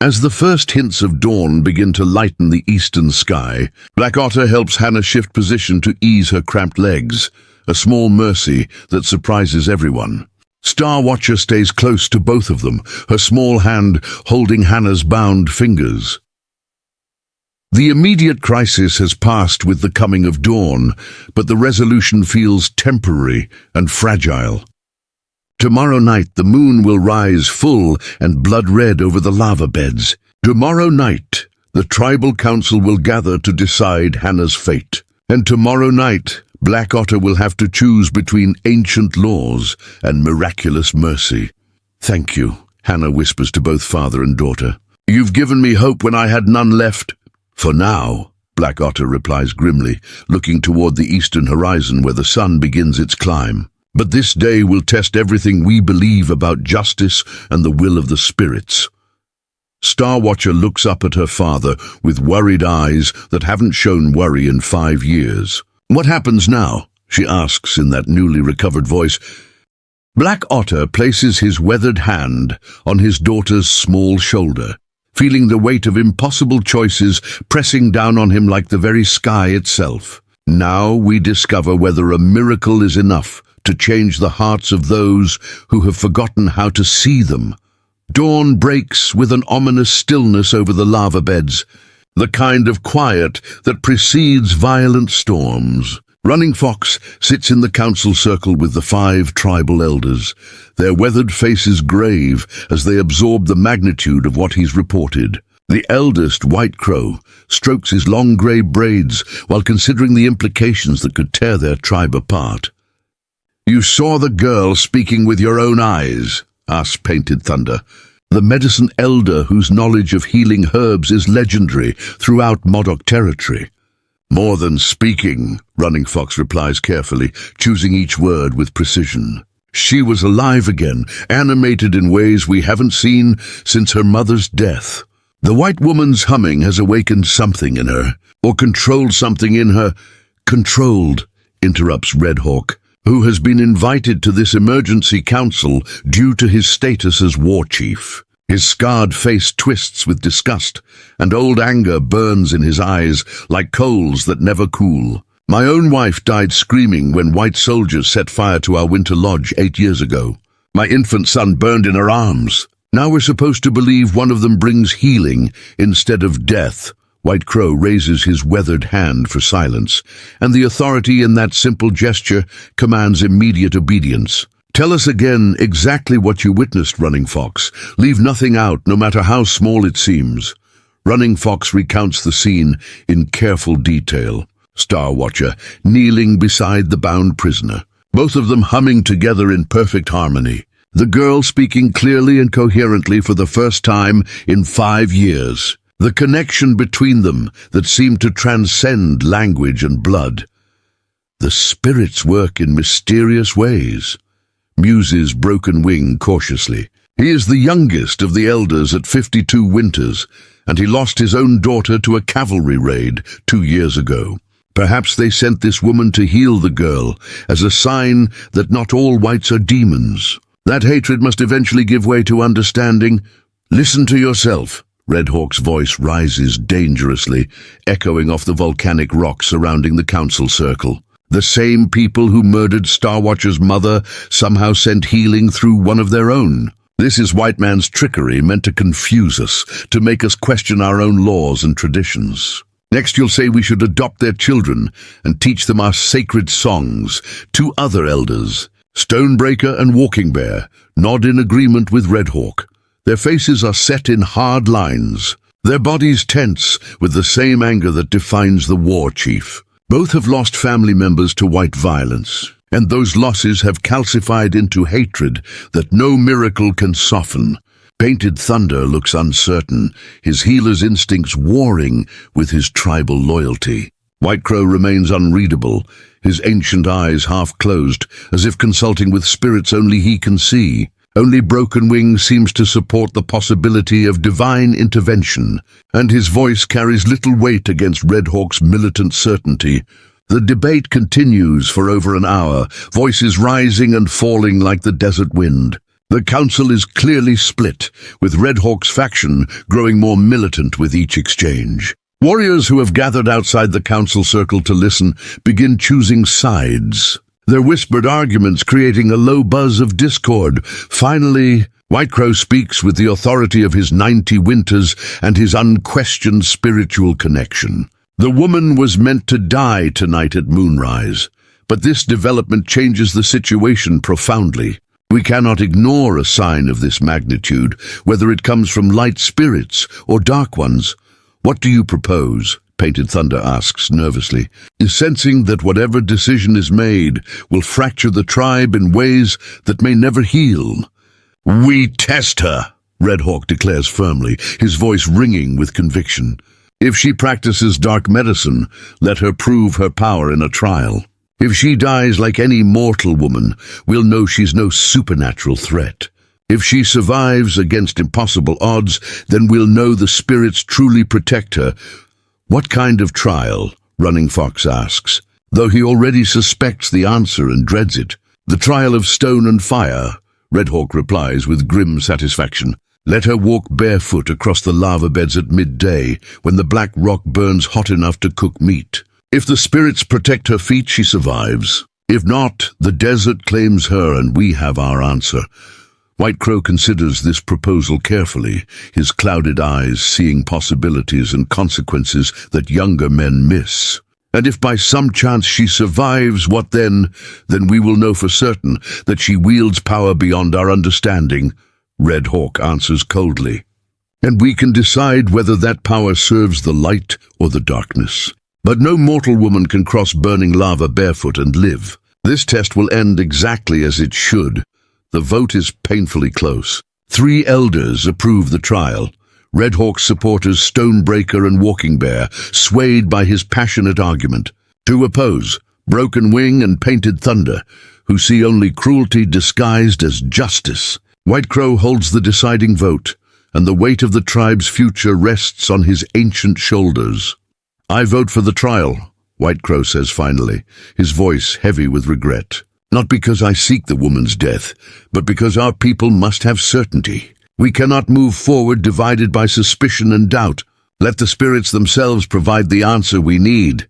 Speaker 1: As the first hints of dawn begin to lighten the eastern sky, Black Otter helps Hannah shift position to ease her cramped legs, a small mercy that surprises everyone. Star Watcher stays close to both of them, her small hand holding Hannah's bound fingers. The immediate crisis has passed with the coming of dawn, but the resolution feels temporary and fragile. Tomorrow night the moon will rise full and blood-red over the lava beds. Tomorrow night the tribal council will gather to decide Hannah's fate. And tomorrow night Black Otter will have to choose between ancient laws and miraculous mercy. "Thank you," Hannah whispers to both father and daughter. "You've given me hope when I had none left." "For now," Black Otter replies grimly, looking toward the eastern horizon where the sun begins its climb. "But this day will test everything we believe about justice and the will of the spirits." Star Watcher looks up at her father with worried eyes that haven't shown worry in 5 years. "What happens now?" she asks in that newly recovered voice. Black Otter places his weathered hand on his daughter's small shoulder, feeling the weight of impossible choices pressing down on him like the very sky itself. "Now we discover whether a miracle is enough to change the hearts of those who have forgotten how to see them." Dawn breaks with an ominous stillness over the lava beds, the kind of quiet that precedes violent storms. Running Fox sits in the council circle with the 5 tribal elders, their weathered faces grave as they absorb the magnitude of what he's reported. The eldest, White Crow, strokes his long grey braids while considering the implications that could tear their tribe apart. "You saw the girl speaking with your own eyes?" asks Painted Thunder, the medicine elder whose knowledge of healing herbs is legendary throughout Modoc territory. "More than speaking," Running Fox replies carefully, choosing each word with precision. "She was alive again, animated in ways we haven't seen since her mother's death. The white woman's humming has awakened something in her, or controlled something in her." "Controlled," interrupts Red Hawk, who has been invited to this emergency council due to his status as war chief. His scarred face twists with disgust, and old anger burns in his eyes like coals that never cool. "My own wife died screaming when white soldiers set fire to our winter lodge 8 years ago. My infant son burned in her arms. Now we're supposed to believe one of them brings healing instead of death." White Crow raises his weathered hand for silence, and the authority in that simple gesture commands immediate obedience. "Tell us again exactly what you witnessed, Running Fox. Leave nothing out, no matter how small it seems." Running Fox recounts the scene in careful detail. Star Watcher kneeling beside the bound prisoner, both of them humming together in perfect harmony. the girl speaking clearly and coherently for the first time in 5 years. The connection between them that seemed to transcend language and blood. The spirits work in mysterious ways, muses Broken Wing cautiously. He is the youngest of the elders at 52 winters, and he lost his own daughter to a cavalry raid 2 years ago. Perhaps they sent this woman to heal the girl as a sign that not all whites are demons. That hatred must eventually give way to understanding. Listen to yourself. Red Hawk's voice rises dangerously, echoing off the volcanic rock surrounding the council circle. The same people who murdered Starwatcher's mother somehow sent healing through one of their own. This is white man's trickery meant to confuse us, to make us question our own laws and traditions. Next you'll say we should adopt their children and teach them our sacred songs. 2 other elders, Stonebreaker and Walking Bear, nod in agreement with Red Hawk. Their faces are set in hard lines, their bodies tense with the same anger that defines the war chief. Both have lost family members to white violence, and those losses have calcified into hatred that no miracle can soften. Painted Thunder looks uncertain, his healer's instincts warring with his tribal loyalty. White Crow remains unreadable, his ancient eyes half closed, as if consulting with spirits only he can see. Only Broken Wing seems to support the possibility of divine intervention, and his voice carries little weight against Red Hawk's militant certainty. The debate continues for over an hour, voices rising and falling like the desert wind. The council is clearly split, with Red Hawk's faction growing more militant with each exchange. Warriors who have gathered outside the council circle to listen begin choosing sides, their whispered arguments creating a low buzz of discord. Finally, White Crow speaks with the authority of his 90 winters and his unquestioned spiritual connection. The woman was meant to die tonight at moonrise, but this development changes the situation profoundly. We cannot ignore a sign of this magnitude, whether it comes from light spirits or dark ones. What do you propose? Painted Thunder asks nervously, sensing that whatever decision is made will fracture the tribe in ways that may never heal. We test her, Red Hawk declares firmly, his voice ringing with conviction. If she practices dark medicine, let her prove her power in a trial. If she dies like any mortal woman, we'll know she's no supernatural threat. If she survives against impossible odds, then we'll know the spirits truly protect her. What kind of trial? Running Fox asks, though he already suspects the answer and dreads it. The trial of stone and fire, Red Hawk replies with grim satisfaction. Let her walk barefoot across the lava beds at midday, when the black rock burns hot enough to cook meat. If the spirits protect her feet, she survives. If not, the desert claims her and we have our answer. White Crow considers this proposal carefully, his clouded eyes seeing possibilities and consequences that younger men miss. And if by some chance she survives, what then? Then we will know for certain that she wields power beyond our understanding, Red Hawk answers coldly. And we can decide whether that power serves the light or the darkness. But no mortal woman can cross burning lava barefoot and live. This test will end exactly as it should. The vote is painfully close. 3 elders approve the trial. Red Hawk's supporters Stonebreaker and Walking Bear, swayed by his passionate argument. 2 oppose, Broken Wing and Painted Thunder, who see only cruelty disguised as justice. White Crow holds the deciding vote, and the weight of the tribe's future rests on his ancient shoulders. I vote for the trial, White Crow says finally, his voice heavy with regret. Not because I seek the woman's death, but because our people must have certainty. We cannot move forward divided by suspicion and doubt. Let the spirits themselves provide the answer we need.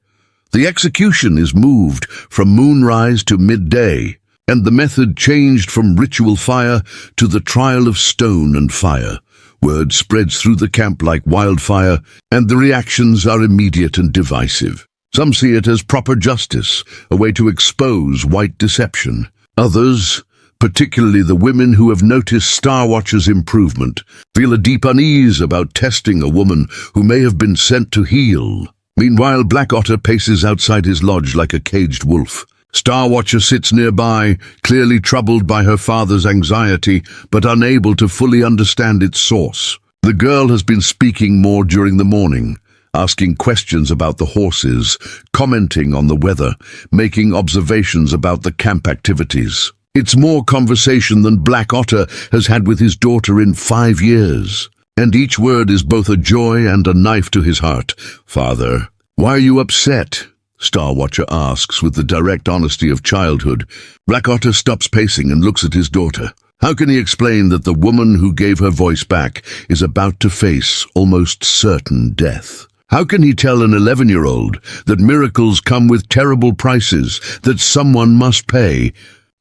Speaker 1: The execution is moved from moonrise to midday, and the method changed from ritual fire to the trial of stone and fire. Word spreads through the camp like wildfire, and the reactions are immediate and divisive. Some see it as proper justice, a way to expose white deception. Others, particularly the women who have noticed Starwatcher's improvement, feel a deep unease about testing a woman who may have been sent to heal. Meanwhile, Black Otter paces outside his lodge like a caged wolf, Star Watcher sits nearby, clearly troubled by her father's anxiety, but unable to fully understand its source. The girl has been speaking more during the morning, asking questions about the horses, commenting on the weather, making observations about the camp activities. It's more conversation than Black Otter has had with his daughter in 5 years. And each word is both a joy and a knife to his heart. "Father, why are you upset?" Star Watcher asks with the direct honesty of childhood. Black Otter stops pacing and looks at his daughter. How can he explain that the woman who gave her voice back is about to face almost certain death? How can he tell an 11-year-old that miracles come with terrible prices, that someone must pay?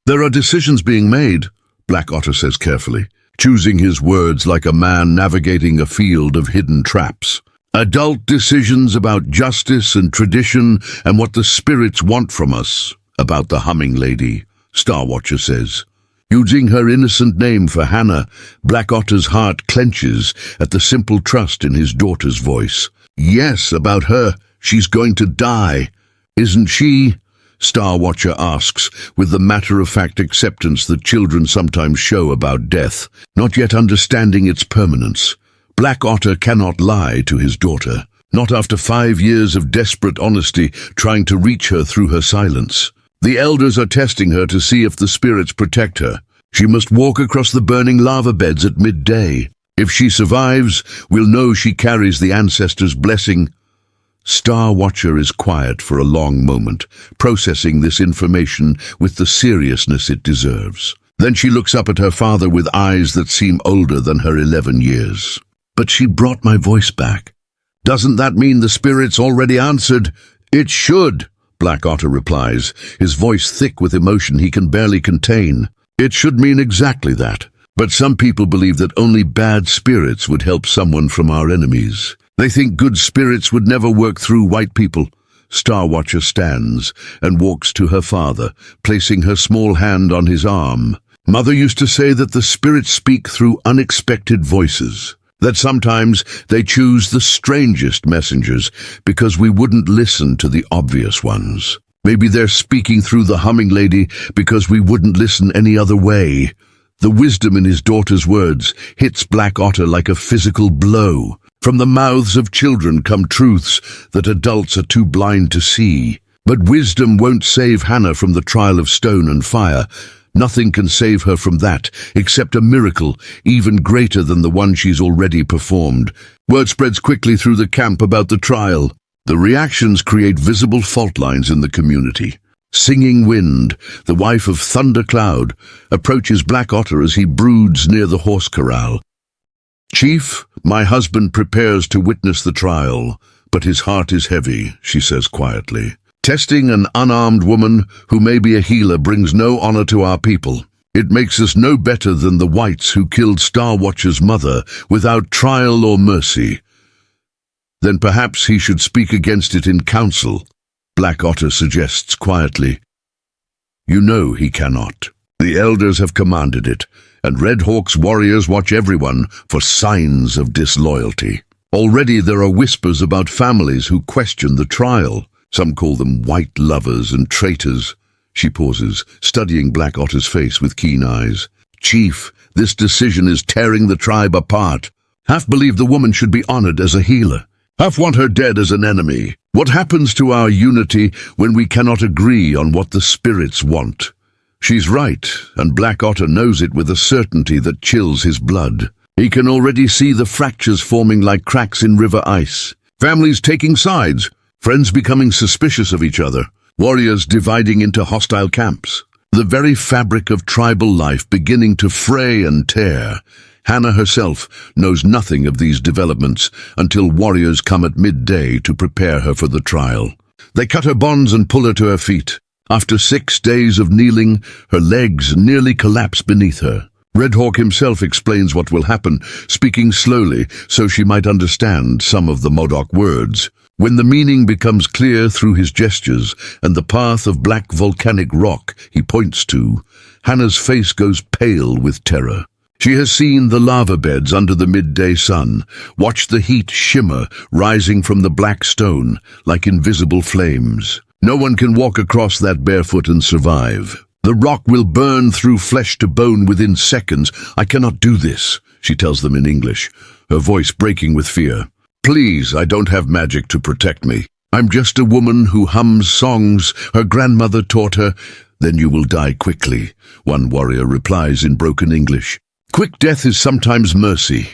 Speaker 1: "There are decisions being made," Black Otter says carefully, choosing his words like a man navigating a field of hidden traps. "Adult decisions about justice and tradition and what the spirits want from us." "About the humming lady," Star Watcher says. Using her innocent name for Hannah, Black Otter's heart clenches at the simple trust in his daughter's voice. "Yes, about her. She's going to die. Isn't she?" Star Watcher asks, with the matter-of-fact acceptance that children sometimes show about death, not yet understanding its permanence. Black Otter cannot lie to his daughter, not after 5 years of desperate honesty trying to reach her through her silence. The elders are testing her to see if the spirits protect her. She must walk across the burning lava beds at midday. If she survives, we'll know she carries the ancestors' blessing. Star Watcher is quiet for a long moment, processing this information with the seriousness it deserves. Then she looks up at her father with eyes that seem older than her 11 years. "But she brought my voice back. Doesn't that mean the spirits already answered?" "It should," Black Otter replies, his voice thick with emotion he can barely contain. "It should mean exactly that. But some people believe that only bad spirits would help someone from our enemies. They think good spirits would never work through white people." Star Watcher stands and walks to her father, placing her small hand on his arm. "Mother used to say that the spirits speak through unexpected voices, that sometimes they choose the strangest messengers because we wouldn't listen to the obvious ones. Maybe they're speaking through the humming lady because we wouldn't listen any other way." The wisdom in his daughter's words hits Black Otter like a physical blow. From the mouths of children come truths that adults are too blind to see. But wisdom won't save Hannah from the trial of stone and fire. Nothing can save her from that, except a miracle even greater than the one she's already performed. Word spreads quickly through the camp about the trial. The reactions create visible fault lines in the community. Singing Wind, the wife of Thunder Cloud, approaches Black Otter as he broods near the horse corral. "Chief, my husband prepares to witness the trial, but his heart is heavy," she says quietly. "Testing an unarmed woman who may be a healer brings no honor to our people. It makes us no better than the whites who killed Star Watcher's mother without trial or mercy. Then perhaps he should speak against it in council," Black Otter suggests quietly. "You know he cannot. The elders have commanded it, and Red Hawk's warriors watch everyone for signs of disloyalty. Already there are whispers about families who question the trial. Some call them white lovers and traitors." She pauses, studying Black Otter's face with keen eyes. "Chief, this decision is tearing the tribe apart. Half believe the woman should be honored as a healer. Half want her dead as an enemy. What happens to our unity when we cannot agree on what the spirits want?" She's right, and Black Otter knows it with a certainty that chills his blood. He can already see the fractures forming like cracks in river ice. Families taking sides, friends becoming suspicious of each other, warriors dividing into hostile camps. The very fabric of tribal life beginning to fray and tear. Hannah herself knows nothing of these developments until warriors come at midday to prepare her for the trial. They cut her bonds and pull her to her feet. After 6 days of kneeling, her legs nearly collapse beneath her. Red Hawk himself explains what will happen, speaking slowly so she might understand some of the Modoc words. When the meaning becomes clear through his gestures and the path of black volcanic rock he points to, Hannah's face goes pale with terror. She has seen the lava beds under the midday sun, watched the heat shimmer rising from the black stone like invisible flames. No one can walk across that barefoot and survive. The rock will burn through flesh to bone within seconds. I cannot do this, she tells them in English, her voice breaking with fear. Please, I don't have magic to protect me. I'm just a woman who hums songs her grandmother taught her. Then you will die quickly, one warrior replies in broken English. Quick death is sometimes mercy.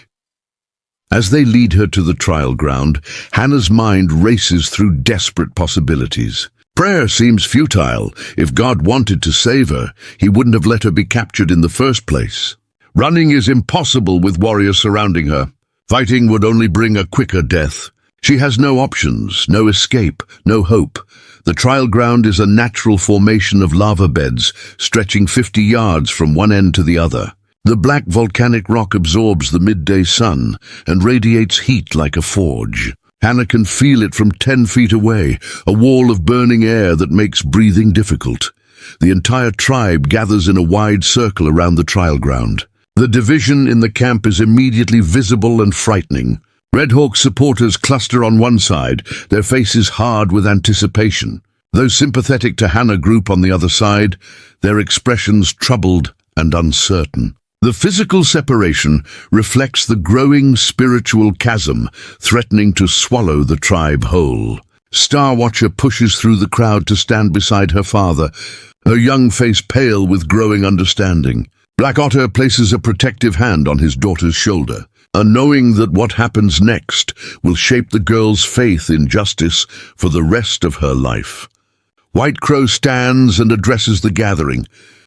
Speaker 1: As they lead her to the trial ground, Hannah's mind races through desperate possibilities. Prayer seems futile. If God wanted to save her, he wouldn't have let her be captured in the first place. Running is impossible with warriors surrounding her. Fighting would only bring a quicker death. She has no options, no escape, no hope. The trial ground is a natural formation of lava beds, stretching 50 yards from one end to the other. The black volcanic rock absorbs the midday sun and radiates heat like a forge. Hannah can feel it from 10 feet away, a wall of burning air that makes breathing difficult. The entire tribe gathers in a wide circle around the trial ground. The division in the camp is immediately visible and frightening. Red Hawk supporters cluster on one side, their faces hard with anticipation. Those sympathetic to Hannah group on the other side, their expressions troubled and uncertain. The physical separation reflects the growing spiritual chasm threatening to swallow the tribe whole. Star Watcher pushes through the crowd to stand beside her father, her young face pale with growing understanding. Black Otter places a protective hand on his daughter's shoulder, knowing that what happens next will shape the girl's faith in justice for the rest of her life. White Crow stands and addresses the gathering,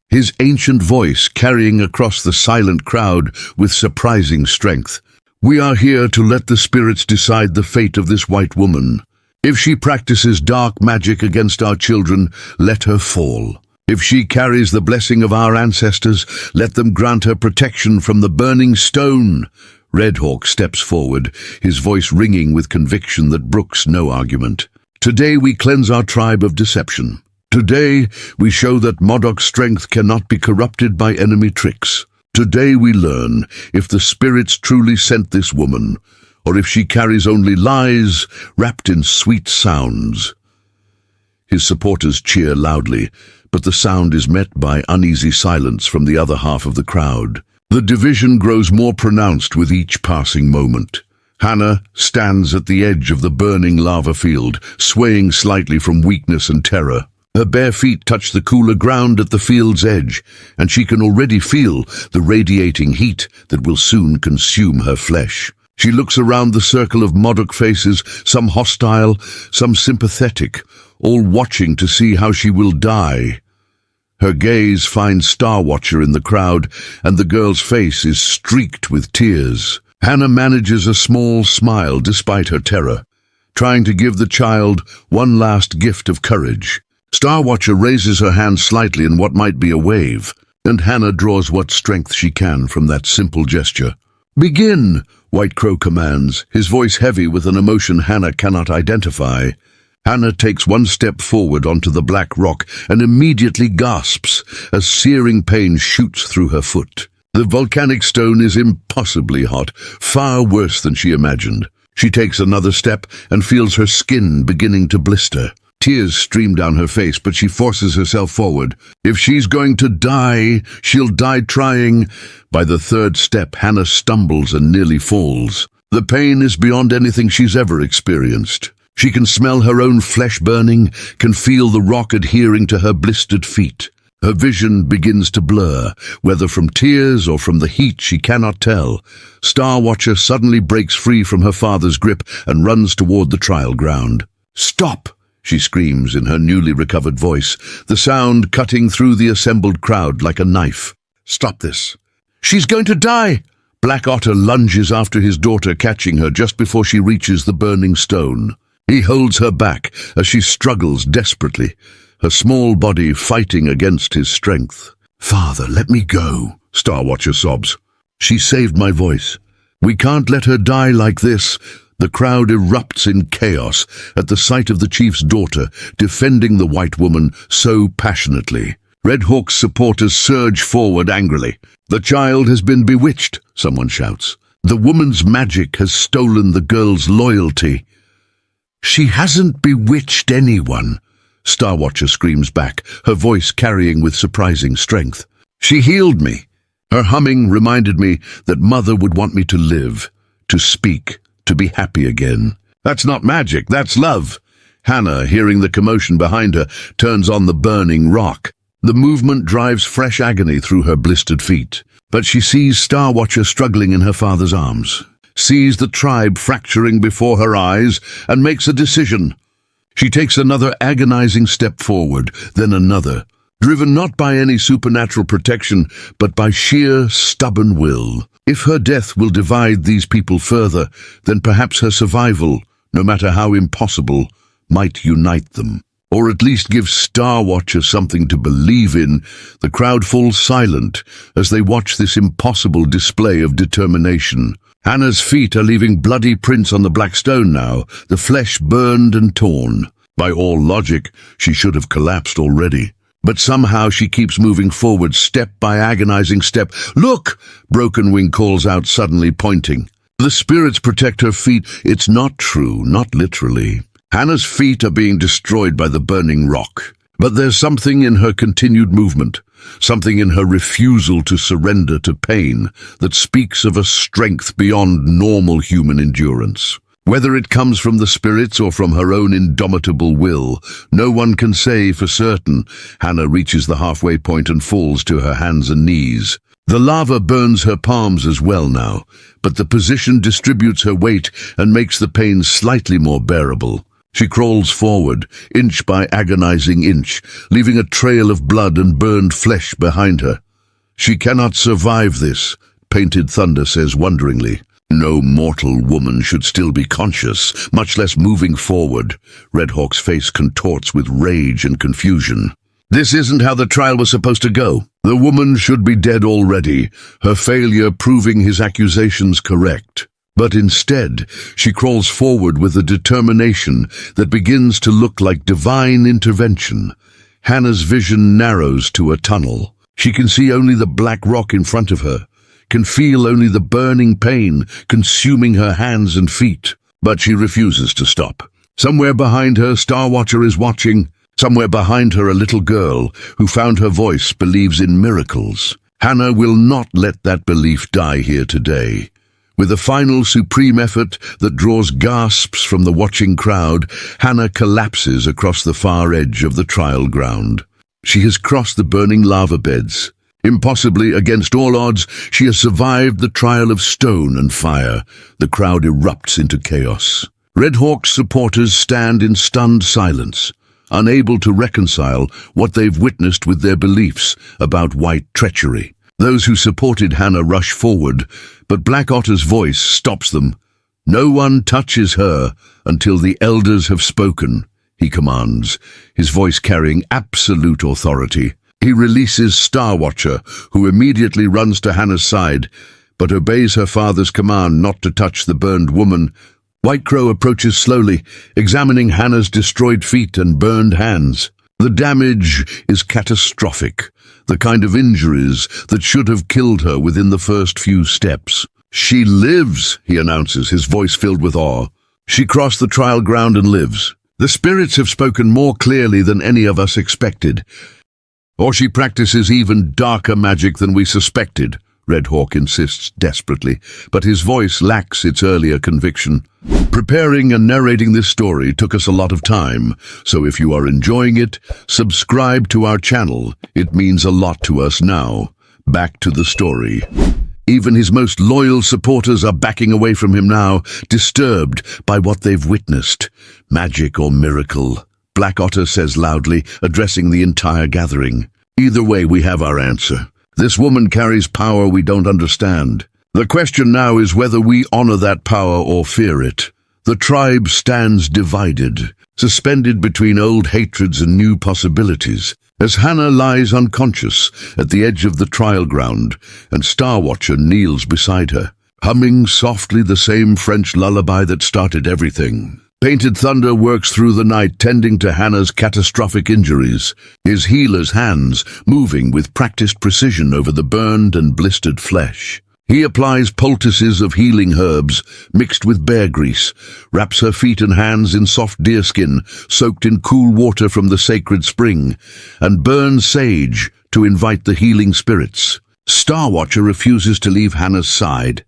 Speaker 1: his ancient voice carrying across the silent crowd with surprising strength. We are here to let the spirits decide the fate of this white woman. If she practices dark magic against our children, let her fall. If she carries the blessing of our ancestors, let them grant her protection from the burning stone. Red Hawk steps forward, his voice ringing with conviction that brooks no argument. Today we cleanse our tribe of deception. Today we show that Modoc's strength cannot be corrupted by enemy tricks. Today we learn if the spirits truly sent this woman, or if she carries only lies wrapped in sweet sounds. His supporters cheer loudly, but the sound is met by uneasy silence from the other half of the crowd. The division grows more pronounced with each passing moment. Hannah stands at the edge of the burning lava field, swaying slightly from weakness and terror. Her bare feet touch the cooler ground at the field's edge, and she can already feel the radiating heat that will soon consume her flesh. She looks around the circle of Modoc faces, some hostile, some sympathetic, all watching to see how she will die. Her gaze finds Star Watcher in the crowd, and the girl's face is streaked with tears. Hannah manages a small smile despite her terror, trying to give the child one last gift of courage. Star Watcher raises her hand slightly in what might be a wave, and Hannah draws what strength she can from that simple gesture. Begin, White Crow commands, his voice heavy with an emotion Hannah cannot identify. Hannah takes one step forward onto the black rock and immediately gasps as searing pain shoots through her foot. The volcanic stone is impossibly hot, far worse than she imagined. She takes another step and feels her skin beginning to blister. Tears stream down her face, but she forces herself forward. If she's going to die, she'll die trying. By the third step, Hannah stumbles and nearly falls. The pain is beyond anything she's ever experienced. She can smell her own flesh burning, can feel the rock adhering to her blistered feet. Her vision begins to blur, whether from tears or from the heat she cannot tell. Star Watcher suddenly breaks free from her father's grip and runs toward the trial ground. Stop! She screams in her newly recovered voice, the sound cutting through the assembled crowd like a knife. Stop this! She's going to die! Black Otter lunges after his daughter, catching her just before she reaches the burning stone. He holds her back as she struggles desperately, her small body fighting against his strength. Father, let me go, Star Watcher sobs. She saved my voice. We can't let her die like this. The crowd erupts in chaos at the sight of the chief's daughter defending the white woman so passionately. Red Hawk's supporters surge forward angrily. The child has been bewitched, someone shouts. The woman's magic has stolen the girl's loyalty. She hasn't bewitched anyone, Star Watcher screams back, her voice carrying with surprising strength. She healed me. Her humming reminded me that Mother would want me to live, to speak, to be happy again. That's not magic, that's love. Hannah, hearing the commotion behind her, turns on the burning rock. The movement drives fresh agony through her blistered feet. But she sees Star Watcher struggling in her father's arms, sees the tribe fracturing before her eyes, and makes a decision. She takes another agonizing step forward, then another, driven not by any supernatural protection, but by sheer, stubborn will. If her death will divide these people further, then perhaps her survival, no matter how impossible, might unite them. Or at least give Star Watcher something to believe in. The crowd falls silent as they watch this impossible display of determination. Hannah's feet are leaving bloody prints on the black stone now, the flesh burned and torn. By all logic, she should have collapsed already. But somehow she keeps moving forward, step by agonizing step. "Look!" Broken Wing calls out suddenly, pointing. The spirits protect her feet. It's not true, not literally. Hannah's feet are being destroyed by the burning rock. But there's something in her continued movement, something in her refusal to surrender to pain that speaks of a strength beyond normal human endurance. Whether it comes from the spirits or from her own indomitable will, no one can say for certain. Hannah reaches the halfway point and falls to her hands and knees. The lava burns her palms as well now, but the position distributes her weight and makes the pain slightly more bearable. She crawls forward, inch by agonizing inch, leaving a trail of blood and burned flesh behind her. She cannot survive this, Painted Thunder says wonderingly. No mortal woman should still be conscious, much less moving forward. Redhawk's face contorts with rage and confusion. This isn't how the trial was supposed to go. The woman should be dead already, her failure proving his accusations correct. But instead, she crawls forward with a determination that begins to look like divine intervention. Hannah's vision narrows to a tunnel. She can see only the black rock in front of her, can feel only the burning pain consuming her hands and feet. But she refuses to stop. Somewhere behind her, Star Watcher is watching. Somewhere behind her, a little girl who found her voice believes in miracles. Hannah will not let that belief die here today. With a final supreme effort that draws gasps from the watching crowd, Hannah collapses across the far edge of the trial ground. She has crossed the burning lava beds. Impossibly, against all odds, she has survived the trial of stone and fire. The crowd erupts into chaos. Redhawk's supporters stand in stunned silence, unable to reconcile what they've witnessed with their beliefs about white treachery. Those who supported Hannah rush forward, but Black Otter's voice stops them. No one touches her until the elders have spoken, he commands, his voice carrying absolute authority. He releases Star Watcher, who immediately runs to Hannah's side, but obeys her father's command not to touch the burned woman. White Crow approaches slowly, examining Hannah's destroyed feet and burned hands. The damage is catastrophic, the kind of injuries that should have killed her within the first few steps. "She lives," he announces, his voice filled with awe. "She crossed the trial ground and lives. The spirits have spoken more clearly than any of us expected. Or she practices even darker magic than we suspected," Redhawk insists desperately, but his voice lacks its earlier conviction. Preparing and narrating this story took us a lot of time, so if you are enjoying it, subscribe to our channel. It means a lot to us now. Back to the story. Even his most loyal supporters are backing away from him now, disturbed by what they've witnessed. Magic or miracle? Black Otter says loudly, addressing the entire gathering. Either way, we have our answer. This woman carries power we don't understand. The question now is whether we honor that power or fear it. The tribe stands divided, suspended between old hatreds and new possibilities, as Hannah lies unconscious at the edge of the trial ground, and Star Watcher kneels beside her, humming softly the same French lullaby that started everything. Painted Thunder works through the night, tending to Hannah's catastrophic injuries, his healer's hands moving with practiced precision over the burned and blistered flesh. He applies poultices of healing herbs mixed with bear grease, wraps her feet and hands in soft deerskin soaked in cool water from the sacred spring, and burns sage to invite the healing spirits. Star Watcher refuses to leave Hannah's side,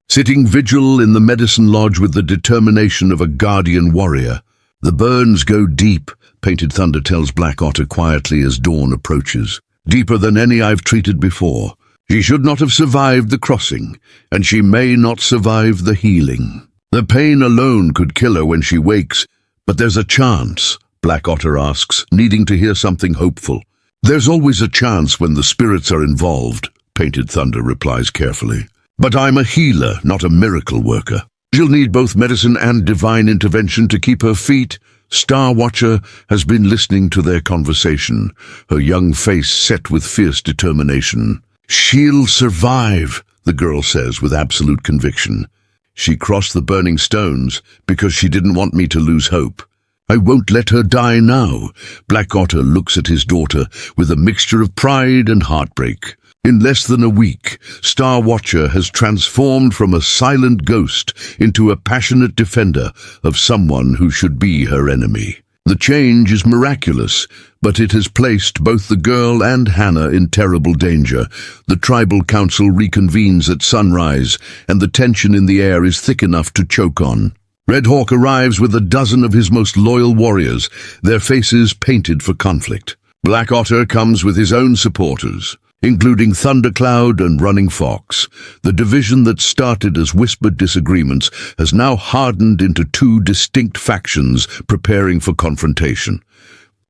Speaker 1: sitting vigil in the medicine lodge with the determination of a guardian warrior. The burns go deep, Painted Thunder tells Black Otter quietly as dawn approaches. Deeper than any I've treated before. She should not have survived the crossing, and she may not survive the healing. The pain alone could kill her when she wakes, but there's a chance, Black Otter asks, needing to hear something hopeful. There's always a chance when the spirits are involved, Painted Thunder replies carefully. But I'm a healer, not a miracle worker. She'll need both medicine and divine intervention to keep her feet. Star Watcher has been listening to their conversation, her young face set with fierce determination. She'll survive, the girl says with absolute conviction. She crossed the burning stones because she didn't want me to lose hope. I won't let her die now. Black Otter looks at his daughter with a mixture of pride and heartbreak. In less than a week, Star Watcher has transformed from a silent ghost into a passionate defender of someone who should be her enemy. The change is miraculous, but it has placed both the girl and Hannah in terrible danger. The tribal council reconvenes at sunrise, and the tension in the air is thick enough to choke on. Red Hawk arrives with a dozen of his most loyal warriors, their faces painted for conflict. Black Otter comes with his own supporters, including Thundercloud and Running Fox. The division that started as whispered disagreements has now hardened into two distinct factions preparing for confrontation.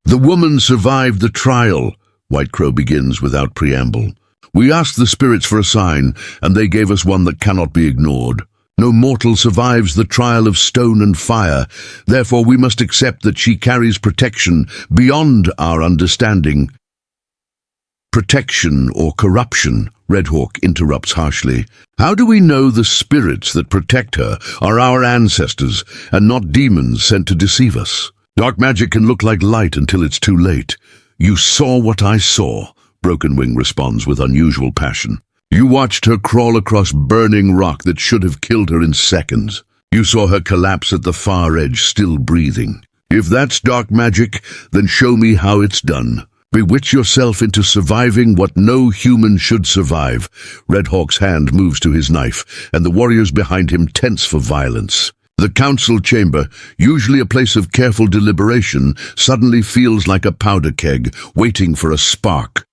Speaker 1: The woman survived the trial, White Crow begins without preamble. We asked the spirits for a sign, and they gave us one that cannot be ignored. No mortal survives the trial of stone and fire, therefore we must accept that she carries protection beyond our understanding. Protection or corruption, Red Hawk interrupts harshly. How do we know the spirits that protect her are our ancestors and not demons sent to deceive us? Dark magic can look like light until it's too late. You saw what I saw, Broken Wing responds with unusual passion. You watched her crawl across burning rock that should have killed her in seconds. You saw her collapse at the far edge, still breathing. If that's dark magic, then show me how it's done. Bewitch yourself into surviving what no human should survive. Red Hawk's hand moves to his knife, and the warriors behind him tense for violence. The council chamber, usually a place of careful deliberation, suddenly feels like a powder keg, waiting for a spark.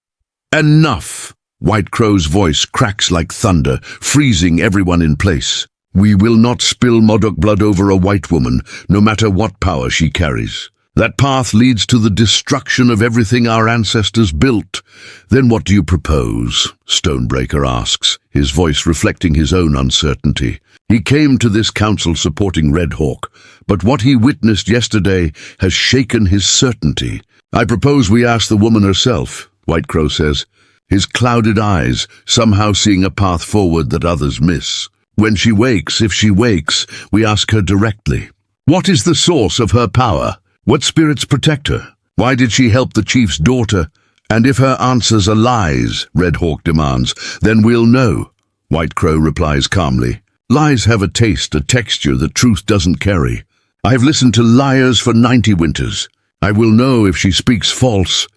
Speaker 1: Enough! White Crow's voice cracks like thunder, freezing everyone in place. We will not spill Modoc blood over a white woman, no matter what power she carries. That path leads to the destruction of everything our ancestors built. Then what do you propose? Stonebreaker asks, his voice reflecting his own uncertainty. He came to this council supporting Red Hawk, but what he witnessed yesterday has shaken his certainty. I propose we ask the woman herself, White Crow says, his clouded eyes somehow seeing a path forward that others miss. When she wakes, if she wakes, we ask her directly. What is the source of her power? What spirits protect her? Why did she help the chief's daughter? And if her answers are lies, Red Hawk demands, then we'll know. White Crow replies calmly. Lies have a taste, a texture that truth doesn't carry. I've listened to liars for 90 winters. I will know if she speaks false.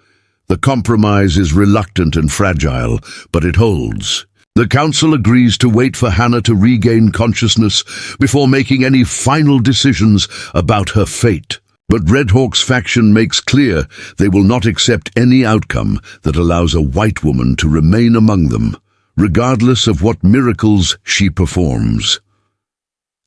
Speaker 1: The compromise is reluctant and fragile, but it holds. The council agrees to wait for Hannah to regain consciousness before making any final decisions about her fate. But Red Hawk's faction makes clear they will not accept any outcome that allows a white woman to remain among them, regardless of what miracles she performs.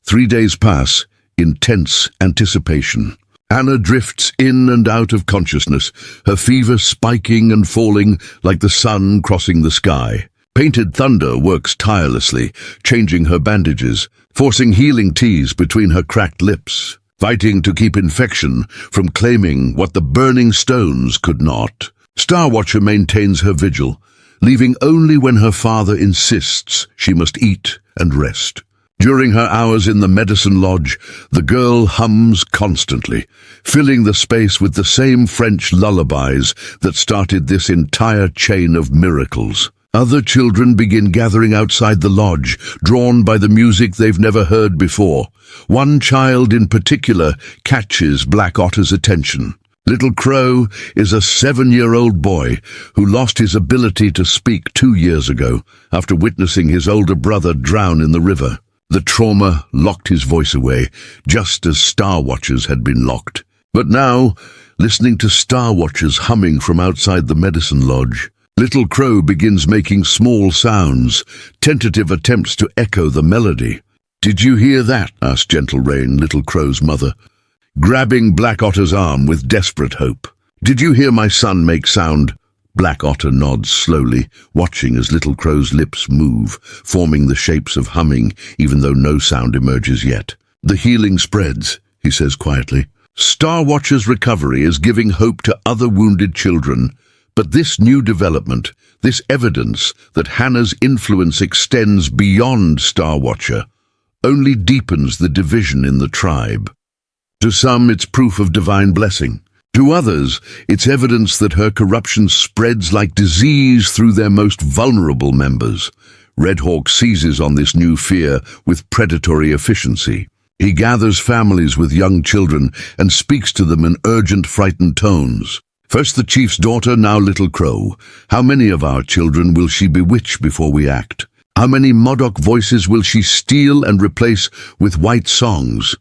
Speaker 1: 3 days pass in tense anticipation. Hannah drifts in and out of consciousness, her fever spiking and falling like the sun crossing the sky. Painted Thunder works tirelessly, changing her bandages, forcing healing teas between her cracked lips, fighting to keep infection from claiming what the burning stones could not. Star Watcher maintains her vigil, leaving only when her father insists she must eat and rest. During her hours in the medicine lodge, the girl hums constantly, filling the space with the same French lullabies that started this entire chain of miracles. Other children begin gathering outside the lodge, drawn by the music they've never heard before. One child in particular catches Black Otter's attention. Little Crow is a 7-year-old boy who lost his ability to speak 2 years ago after witnessing his older brother drown in the river. The trauma locked his voice away, just as Star Watchers had been locked. But now, listening to Star Watchers humming from outside the medicine lodge, Little Crow begins making small sounds, tentative attempts to echo the melody. "Did you hear that?" asked Gentle Rain, Little Crow's mother, grabbing Black Otter's arm with desperate hope. "Did you hear my son make sound?" Black Otter nods slowly, watching as Little Crow's lips move, forming the shapes of humming, even though no sound emerges yet. "The healing spreads," he says quietly. "Star Watcher's recovery is giving hope to other wounded children, but this new development, this evidence that Hannah's influence extends beyond Star Watcher, only deepens the division in the tribe. To some, it's proof of divine blessing. To others, it's evidence that her corruption spreads like disease through their most vulnerable members. Red Hawk seizes on this new fear with predatory efficiency. He gathers families with young children and speaks to them in urgent, frightened tones. First the chief's daughter, now Little Crow. How many of our children will she bewitch before we act? How many Modoc voices will she steal and replace with white songs?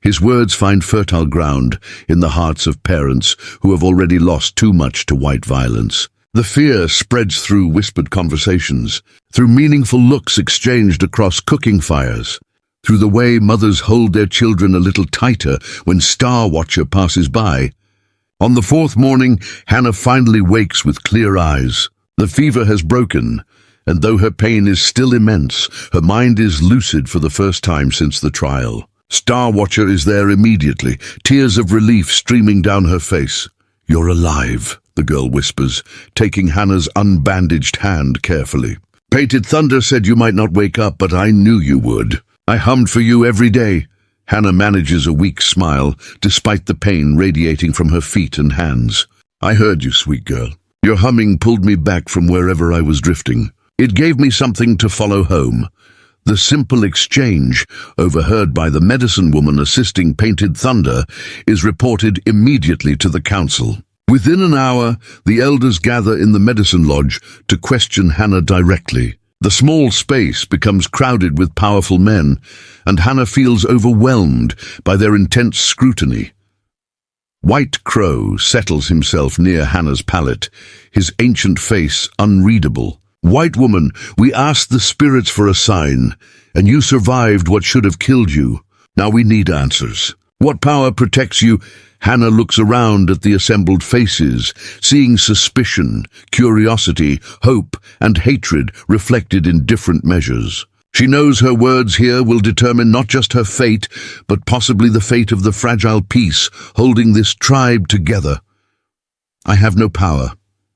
Speaker 1: His words find fertile ground in the hearts of parents who have already lost too much to white violence. The fear spreads through whispered conversations, through meaningful looks exchanged across cooking fires, through the way mothers hold their children a little tighter when Star Watcher passes by. On the 4th morning, Hannah finally wakes with clear eyes. The fever has broken, and though her pain is still immense, her mind is lucid for the first time since the trial. Star Watcher is there immediately, tears of relief streaming down her face. "You're alive," the girl whispers, taking Hannah's unbandaged hand carefully. "Painted Thunder said you might not wake up, but I knew you would. I hummed for you every day." Hannah manages a weak smile, despite the pain radiating from her feet and hands. "I heard you, sweet girl. Your humming pulled me back from wherever I was drifting. It gave me something to follow home." The simple exchange, overheard by the medicine woman assisting Painted Thunder, is reported immediately to the council. Within an hour, the elders gather in the medicine lodge to question Hannah directly. The small space becomes crowded with powerful men, and Hannah feels overwhelmed by their intense scrutiny. White Crow settles himself near Hannah's pallet, his ancient face unreadable. "White woman, we asked the spirits for a sign, and you survived what should have killed you. Now we need answers. What power protects you?" Hannah looks around at the assembled faces, seeing suspicion, curiosity, hope, and hatred reflected in different measures. She knows her words here will determine not just her fate, but possibly the fate of the fragile peace holding this tribe together. "I have no power,"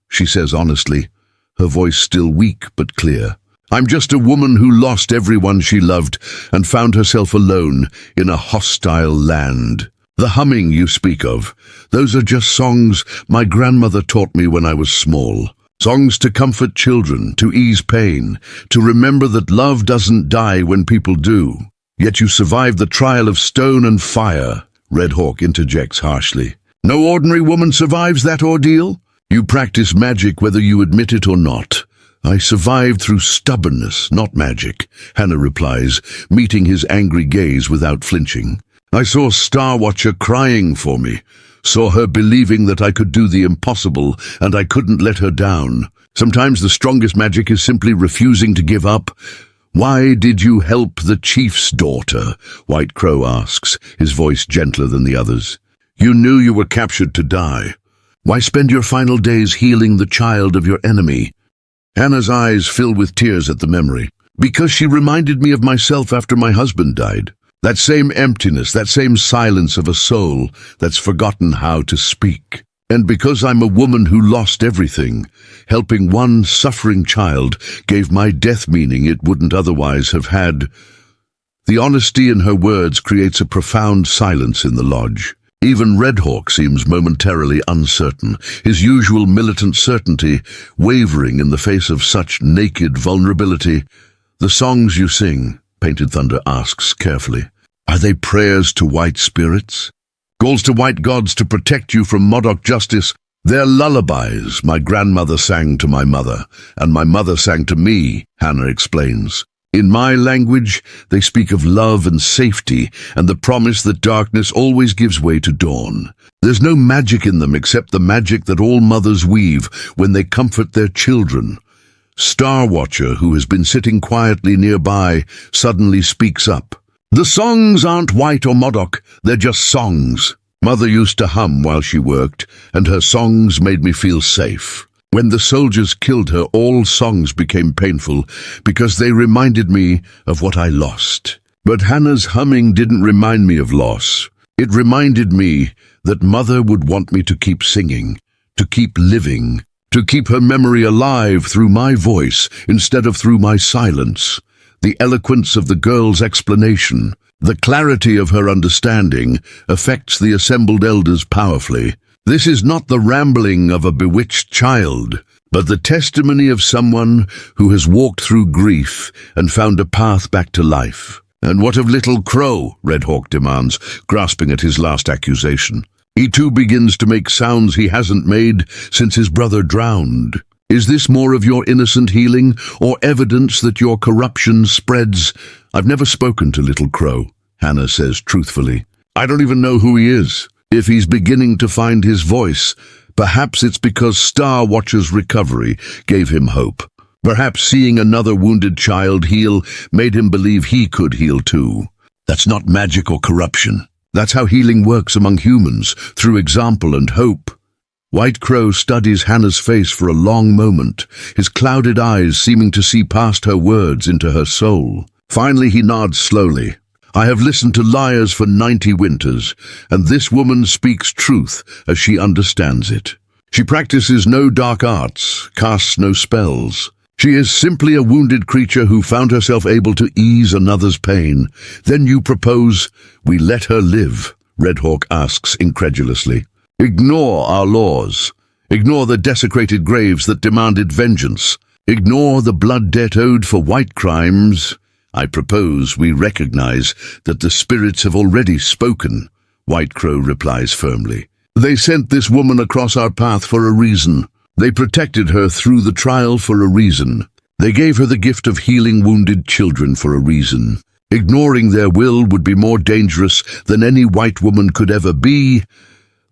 Speaker 1: she says honestly, her voice still weak but clear. "I'm just a woman who lost everyone she loved and found herself alone in a hostile land. The humming you speak of, those are just songs my grandmother taught me when I was small. Songs to comfort children, to ease pain, to remember that love doesn't die when people do. Yet you survived the trial of stone and fire," Red Hawk interjects harshly. "No ordinary woman survives that ordeal. You practice magic whether you admit it or not." "I survived through stubbornness, not magic," Hannah replies, meeting his angry gaze without flinching. "I saw Star Watcher crying for me, saw her believing that I could do the impossible, and I couldn't let her down. Sometimes the strongest magic is simply refusing to give up." "Why did you help the chief's daughter?" White Crow asks, his voice gentler than the others. "You knew you were captured to die. Why spend your final days healing the child of your enemy?" Hannah's eyes fill with tears at the memory. "Because she reminded me of myself after my husband died. That same emptiness, that same silence of a soul that's forgotten how to speak. And because I'm a woman who lost everything, helping one suffering child gave my death meaning it wouldn't otherwise have had." The honesty in her words creates a profound silence in the lodge. Even Red Hawk seems momentarily uncertain, his usual militant certainty wavering in the face of such naked vulnerability. "The songs you sing," Painted Thunder asks carefully, "are they prayers to white spirits? Calls to white gods to protect you from Modoc justice? They're lullabies my grandmother sang to my mother, and my mother sang to me," Hannah explains. "In my language, they speak of love and safety and the promise that darkness always gives way to dawn. There's no magic in them except the magic that all mothers weave when they comfort their children." Star Watcher, who has been sitting quietly nearby, suddenly speaks up. "The songs aren't white or Modoc, they're just songs. Mother used to hum while she worked, and her songs made me feel safe. When the soldiers killed her, all songs became painful because they reminded me of what I lost. But Hannah's humming didn't remind me of loss. It reminded me that Mother would want me to keep singing, to keep living, to keep her memory alive through my voice instead of through my silence. The eloquence of the girl's explanation, the clarity of her understanding, affects the assembled elders powerfully. This is not the rambling of a bewitched child, but the testimony of someone who has walked through grief and found a path back to life." "And what of Little Crow?" Red Hawk demands, grasping at his last accusation. He too begins to make sounds he hasn't made since his brother drowned. "Is this more of your innocent healing, or evidence that your corruption spreads?" "I've never spoken to Little Crow," Hannah says truthfully. "I don't even know who he is. If he's beginning to find his voice, perhaps it's because Star Watcher's recovery gave him hope. Perhaps seeing another wounded child heal made him believe he could heal too. That's not magic or corruption. That's how healing works among humans, through example and hope." White Crow studies Hannah's face for a long moment, his clouded eyes seeming to see past her words into her soul. Finally he nods slowly. "I have listened to liars for 90 winters, and this woman speaks truth as she understands it. She practices no dark arts, casts no spells. She is simply a wounded creature who found herself able to ease another's pain. Then you propose we let her live?" Red Hawk asks incredulously. "Ignore our laws. Ignore the desecrated graves that demanded vengeance. Ignore the blood debt owed for white crimes. I propose we recognize that the spirits have already spoken," White Crow replies firmly. "They sent this woman across our path for a reason. They protected her through the trial for a reason. They gave her the gift of healing wounded children for a reason. Ignoring their will would be more dangerous than any white woman could ever be."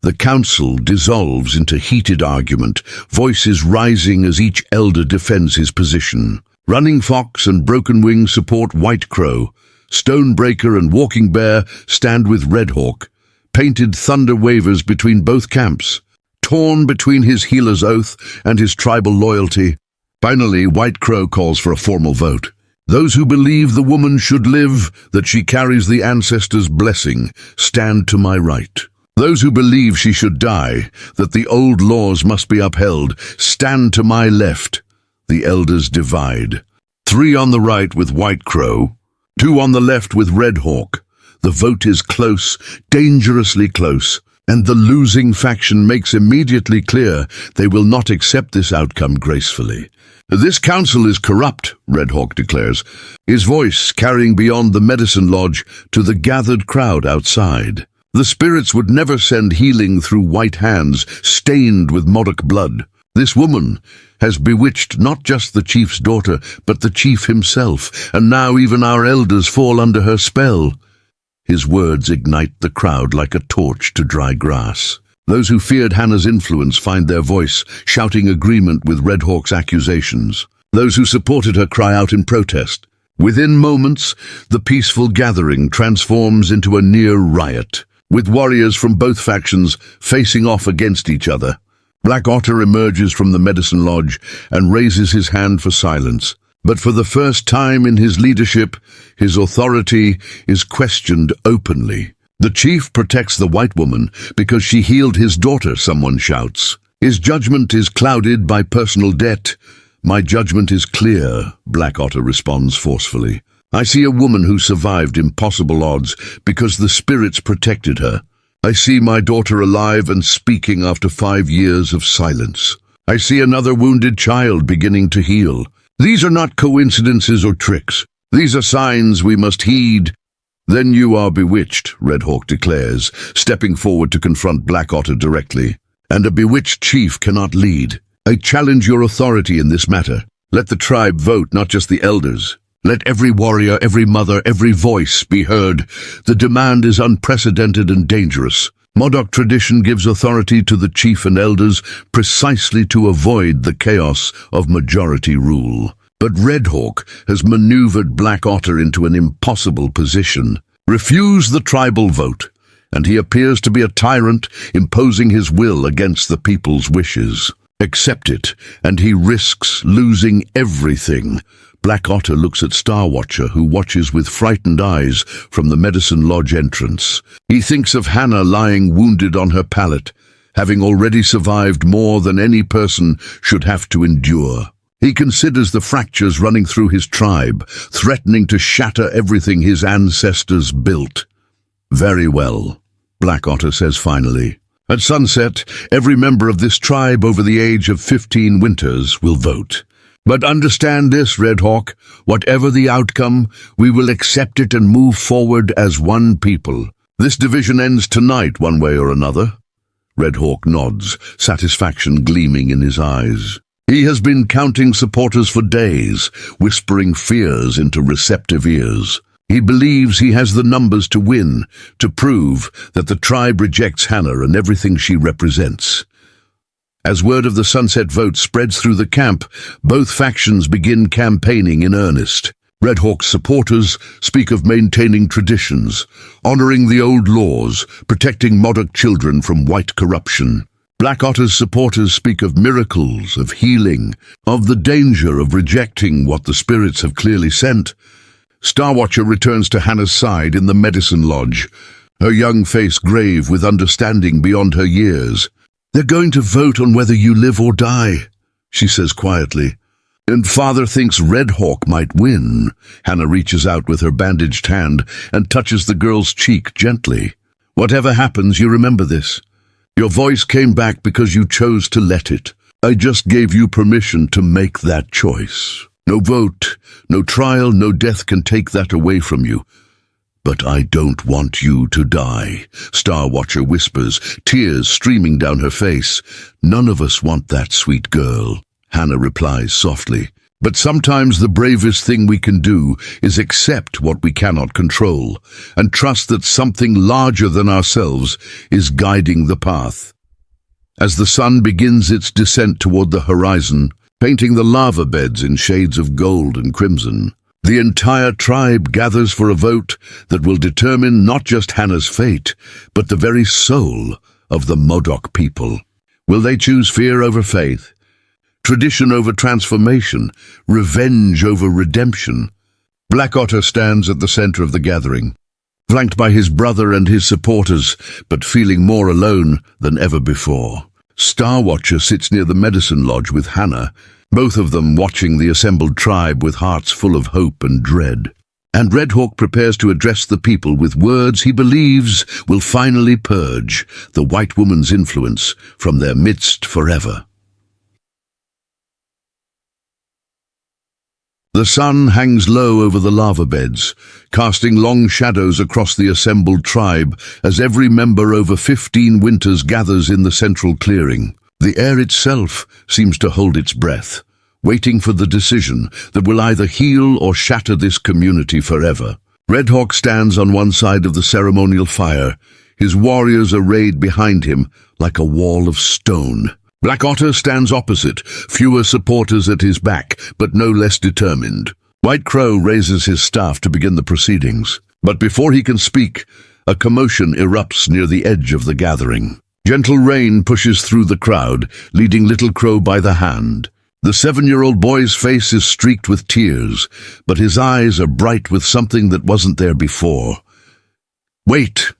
Speaker 1: The council dissolves into heated argument, voices rising as each elder defends his position. Running Fox and Broken Wing support White Crow. Stonebreaker and Walking Bear stand with Red Hawk. Painted Thunder wavers between both camps, torn between his healer's oath and his tribal loyalty. Finally, White Crow calls for a formal vote. "Those who believe the woman should live, that she carries the ancestors' blessing, stand to my right. Those who believe she should die, that the old laws must be upheld, stand to my left." The elders divide. 3 on the right with White Crow, 2 on the left with Red Hawk. The vote is close, dangerously close, and the losing faction makes immediately clear they will not accept this outcome gracefully. "This council is corrupt," Red Hawk declares, his voice carrying beyond the medicine lodge to the gathered crowd outside. "The spirits would never send healing through white hands stained with Modoc blood. This woman has bewitched not just the chief's daughter, but the chief himself, and now even our elders fall under her spell." His words ignite the crowd like a torch to dry grass. Those who feared Hannah's influence find their voice, shouting agreement with Red Hawk's accusations. Those who supported her cry out in protest. Within moments, the peaceful gathering transforms into a near riot, with warriors from both factions facing off against each other. Black Otter emerges from the medicine lodge and raises his hand for silence. But for the first time in his leadership, his authority is questioned openly. "The chief protects the white woman because she healed his daughter," someone shouts. "His judgment is clouded by personal debt." "My judgment is clear," Black Otter responds forcefully. "I see a woman who survived impossible odds because the spirits protected her. I see my daughter alive and speaking after 5 years of silence. I see another wounded child beginning to heal. These are not coincidences or tricks. These are signs we must heed. Then you are bewitched, Red Hawk declares, stepping forward to confront Black Otter directly. And a bewitched chief cannot lead. I challenge your authority in this matter. Let the tribe vote, not just the elders. Let every warrior, every mother, every voice be heard. The demand is unprecedented and dangerous. Modoc tradition gives authority to the chief and elders precisely to avoid the chaos of majority rule. But Red Hawk has maneuvered Black Otter into an impossible position. Refuse the tribal vote, and he appears to be a tyrant imposing his will against the people's wishes. Accept it, and he risks losing everything. Black Otter looks at Star Watcher, who watches with frightened eyes from the Medicine Lodge entrance. He thinks of Hannah lying wounded on her pallet, having already survived more than any person should have to endure. He considers the fractures running through his tribe, threatening to shatter everything his ancestors built. Very well, Black Otter says finally. At sunset, every member of this tribe over the age of 15 winters will vote. But understand this, Red Hawk, whatever the outcome, we will accept it and move forward as one people. This division ends tonight, one way or another. Red Hawk nods, satisfaction gleaming in his eyes. He has been counting supporters for days, whispering fears into receptive ears. He believes he has the numbers to win, to prove that the tribe rejects Hannah and everything she represents. As word of the sunset vote spreads through the camp, both factions begin campaigning in earnest. Red Hawk's supporters speak of maintaining traditions, honoring the old laws, protecting Modoc children from white corruption. Black Otter's supporters speak of miracles, of healing, of the danger of rejecting what the spirits have clearly sent. Star Watcher returns to Hannah's side in the Medicine Lodge, her young face grave with understanding beyond her years. They're going to vote on whether you live or die, she says quietly. And Father thinks Red Hawk might win. Hannah reaches out with her bandaged hand and touches the girl's cheek gently. Whatever happens, you remember this. Your voice came back because you chose to let it. I just gave you permission to make that choice. No vote, no trial, no death can take that away from you. But I don't want you to die, Star Watcher whispers, tears streaming down her face. None of us want that, sweet girl, Hannah replies softly. But sometimes the bravest thing we can do is accept what we cannot control and trust that something larger than ourselves is guiding the path. As the sun begins its descent toward the horizon, painting the lava beds in shades of gold and crimson, the entire tribe gathers for a vote that will determine not just Hannah's fate, but the very soul of the Modoc people. Will they choose fear over faith, tradition over transformation, revenge over redemption? Black Otter stands at the center of the gathering, flanked by his brother and his supporters, but feeling more alone than ever before. Star Watcher sits near the Medicine Lodge with Hannah, both of them watching the assembled tribe with hearts full of hope and dread. And Red Hawk prepares to address the people with words he believes will finally purge the white woman's influence from their midst forever. The sun hangs low over the lava beds, casting long shadows across the assembled tribe as every member over 15 winters gathers in the central clearing. The air itself seems to hold its breath, waiting for the decision that will either heal or shatter this community forever. Red Hawk stands on one side of the ceremonial fire, his warriors arrayed behind him like a wall of stone. Black Otter stands opposite, fewer supporters at his back, but no less determined. White Crow raises his staff to begin the proceedings, but before he can speak, a commotion erupts near the edge of the gathering. Gentle Rain pushes through the crowd, leading Little Crow by the hand. The 7-year-old boy's face is streaked with tears, but his eyes are bright with something that wasn't there before. "Wait!"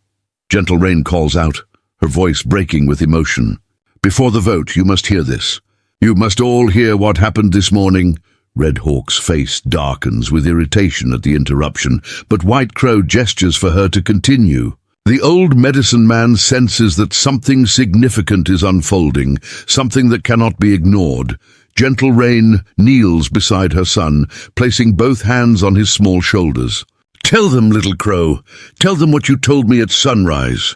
Speaker 1: Gentle Rain calls out, her voice breaking with emotion. "Before the vote, you must hear this. You must all hear what happened this morning." Red Hawk's face darkens with irritation at the interruption, but White Crow gestures for her to continue. The old medicine man senses that something significant is unfolding, something that cannot be ignored. Gentle Rain kneels beside her son, placing both hands on his small shoulders. "Tell them, little crow. Tell them what you told me at sunrise."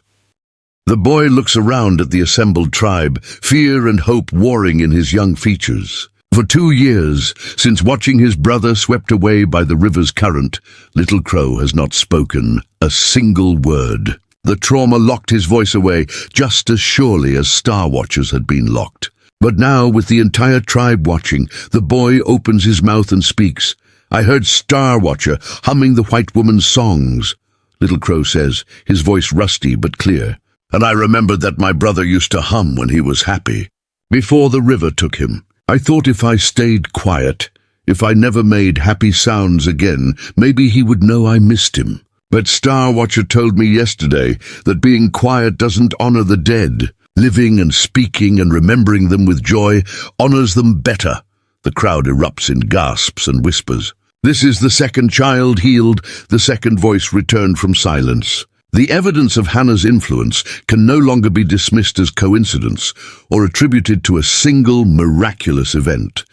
Speaker 1: The boy looks around at the assembled tribe, fear and hope warring in his young features. For 2 years, since watching his brother swept away by the river's current, Little Crow has not spoken a single word. The trauma locked his voice away just as surely as Star Watchers had been locked. But now, with the entire tribe watching, the boy opens his mouth and speaks. "I heard Star Watcher humming the white woman's songs," Little Crow says, his voice rusty but clear. "And I remembered that my brother used to hum when he was happy. Before the river took him. I thought if I stayed quiet, if I never made happy sounds again, maybe he would know I missed him. But Star Watcher told me yesterday that being quiet doesn't honor the dead. Living and speaking and remembering them with joy honors them better." The crowd erupts in gasps and whispers. "This is the second child healed," the second voice returned from silence. The evidence of Hannah's influence can no longer be dismissed as coincidence or attributed to a single miraculous event.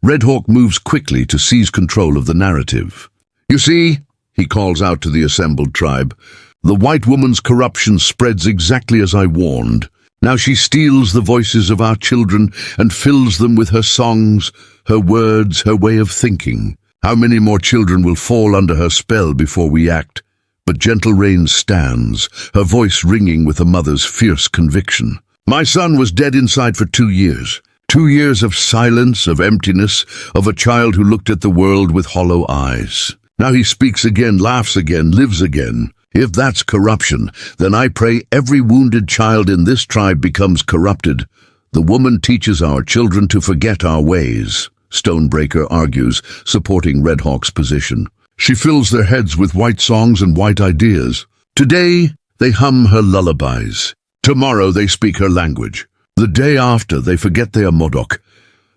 Speaker 1: Red Hawk moves quickly to seize control of the narrative. "You see," he calls out to the assembled tribe, "the white woman's corruption spreads exactly as I warned. Now she steals the voices of our children and fills them with her songs, her words, her way of thinking. How many more children will fall under her spell before we act?" But Gentle Rain stands, her voice ringing with a mother's fierce conviction. "My son was dead inside for 2 years. 2 years of silence, of emptiness, of a child who looked at the world with hollow eyes. Now he speaks again, laughs again, lives again. If that's corruption, then I pray every wounded child in this tribe becomes corrupted. The woman teaches our children to forget our ways," Stonebreaker argues, supporting Red Hawk's position. "She fills their heads with white songs and white ideas. Today, they hum her lullabies. Tomorrow, they speak her language. The day after, they forget they are Modoc."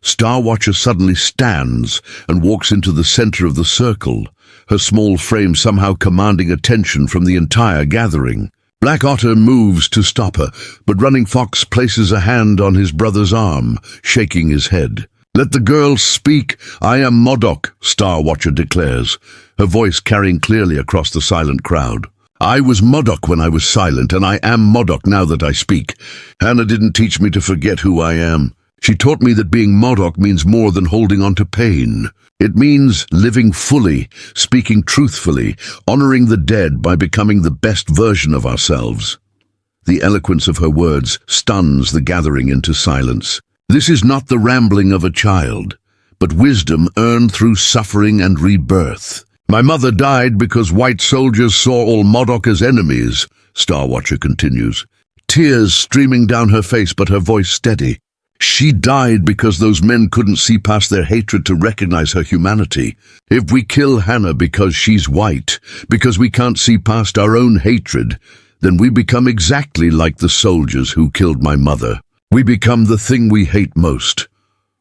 Speaker 1: Star Watcher suddenly stands and walks into the center of the circle, her small frame somehow commanding attention from the entire gathering. Black Otter moves to stop her, but Running Fox places a hand on his brother's arm, shaking his head. "Let the girl speak. I am Modoc," Star Watcher declares, her voice carrying clearly across the silent crowd. "I was Modoc when I was silent, and I am Modoc now that I speak. Hannah didn't teach me to forget who I am. She taught me that being Modoc means more than holding on to pain. It means living fully, speaking truthfully, honoring the dead by becoming the best version of ourselves." The eloquence of her words stuns the gathering into silence. This is not the rambling of a child, but wisdom earned through suffering and rebirth. "My mother died because white soldiers saw all Modoc as enemies," Star Watcher continues, tears streaming down her face but her voice steady. "She died because those men couldn't see past their hatred to recognize her humanity. If we kill Hannah because she's white, because we can't see past our own hatred, then we become exactly like the soldiers who killed my mother. We become the thing we hate most."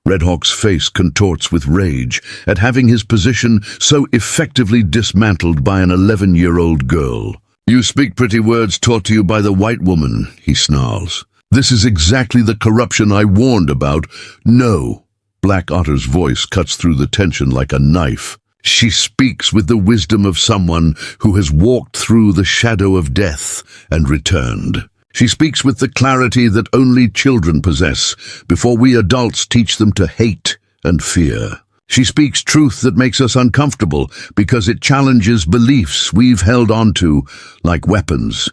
Speaker 1: Red Hawk's face contorts with rage at having his position so effectively dismantled by an 11-year-old girl. "You speak pretty words taught to you by the white woman," he snarls. "This is exactly the corruption I warned about." "No." Black Otter's voice cuts through the tension like a knife. She speaks with the wisdom of someone who has walked through the shadow of death and returned. She speaks with the clarity that only children possess before we adults teach them to hate and fear. She speaks truth that makes us uncomfortable because it challenges beliefs we've held onto like weapons.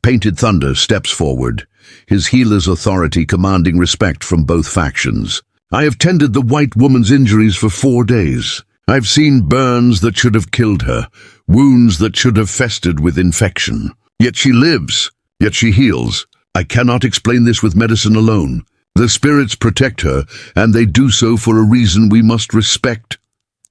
Speaker 1: Painted Thunder steps forward, his healer's authority commanding respect from both factions. "I have tended the white woman's injuries for 4 days. I've seen burns that should have killed her, wounds that should have festered with infection. Yet she lives. Yet she heals. I cannot explain this with medicine alone. The spirits protect her, and they do so for a reason we must respect."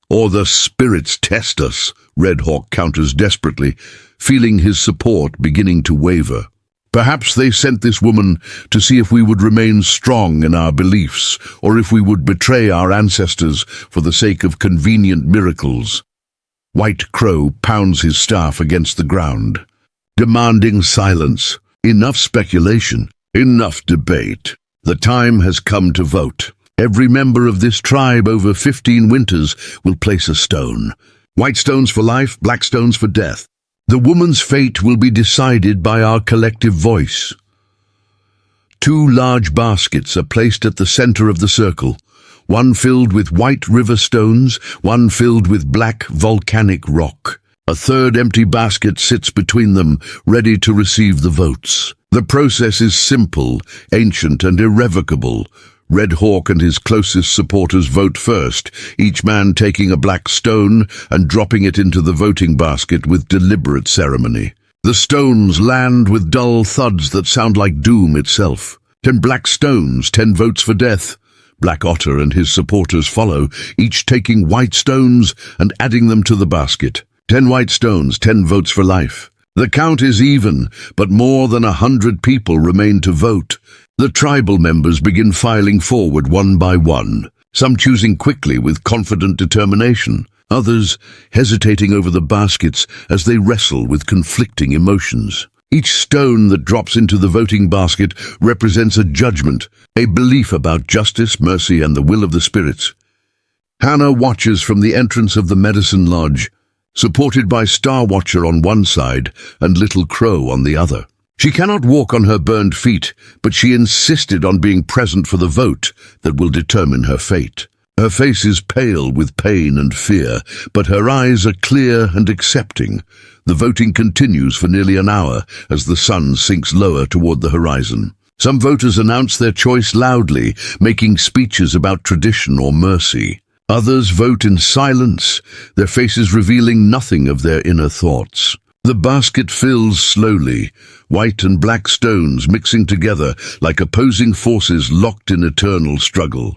Speaker 1: "Or the spirits test us," Red Hawk counters desperately, feeling his support beginning to waver. "Perhaps they sent this woman to see if we would remain strong in our beliefs, or if we would betray our ancestors for the sake of convenient miracles." White Crow pounds his staff against the ground. demanding silence. Enough speculation, enough debate. The time has come to vote. Every member of this tribe over 15 winters will place a stone. White stones for life, black stones for death. The woman's fate will be decided by our collective voice. 2 large baskets are placed at the center of the circle, one filled with white river stones, one filled with black volcanic rock. A third empty basket sits between them, ready to receive the votes. The process is simple, ancient, and irrevocable. Red Hawk and his closest supporters vote first, each man taking a black stone and dropping it into the voting basket with deliberate ceremony. The stones land with dull thuds that sound like doom itself. 10 black stones, 10 votes for death. Black Otter and his supporters follow, each taking white stones and adding them to the basket. 10 white stones, 10 votes for life. The count is even, but more than 100 people remain to vote. The tribal members begin filing forward one by one, some choosing quickly with confident determination, others hesitating over the baskets as they wrestle with conflicting emotions. Each stone that drops into the voting basket represents a judgment, a belief about justice, mercy, and the will of the spirits. Hannah watches from the entrance of the medicine lodge, supported by Star Watcher on one side and Little Crow on the other. She cannot walk on her burned feet, but she insisted on being present for the vote that will determine her fate. Her face is pale with pain and fear, but her eyes are clear and accepting. The voting continues for nearly an hour as the sun sinks lower toward the horizon. Some voters announce their choice loudly, making speeches about tradition or mercy. Others vote in silence, their faces revealing nothing of their inner thoughts. The basket fills slowly, white and black stones mixing together like opposing forces locked in eternal struggle.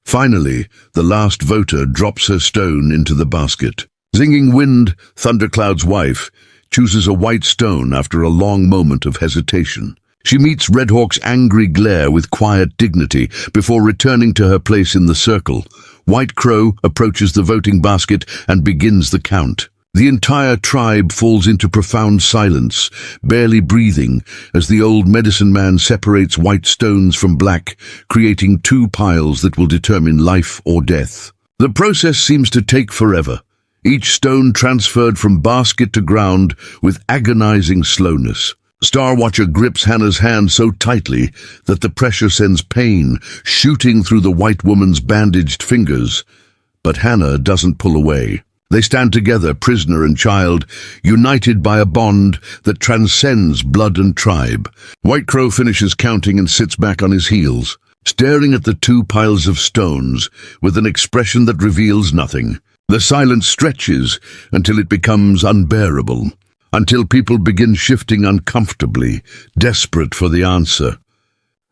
Speaker 1: Finally, the last voter drops her stone into the basket. Zinging Wind, Thundercloud's wife, chooses a white stone after a long moment of hesitation. She meets Red Hawk's angry glare with quiet dignity before returning to her place in the circle. White Crow approaches the voting basket and begins the count. The entire tribe falls into profound silence, barely breathing, as the old medicine man separates white stones from black, creating 2 piles that will determine life or death. The process seems to take forever, each stone transferred from basket to ground with agonizing slowness. Star Watcher grips Hannah's hand so tightly that the pressure sends pain shooting through the white woman's bandaged fingers. But Hannah doesn't pull away. They stand together, prisoner and child, united by a bond that transcends blood and tribe. White Crow finishes counting and sits back on his heels, staring at the 2 piles of stones with an expression that reveals nothing. The silence stretches until it becomes unbearable, until people begin shifting uncomfortably, desperate for the answer.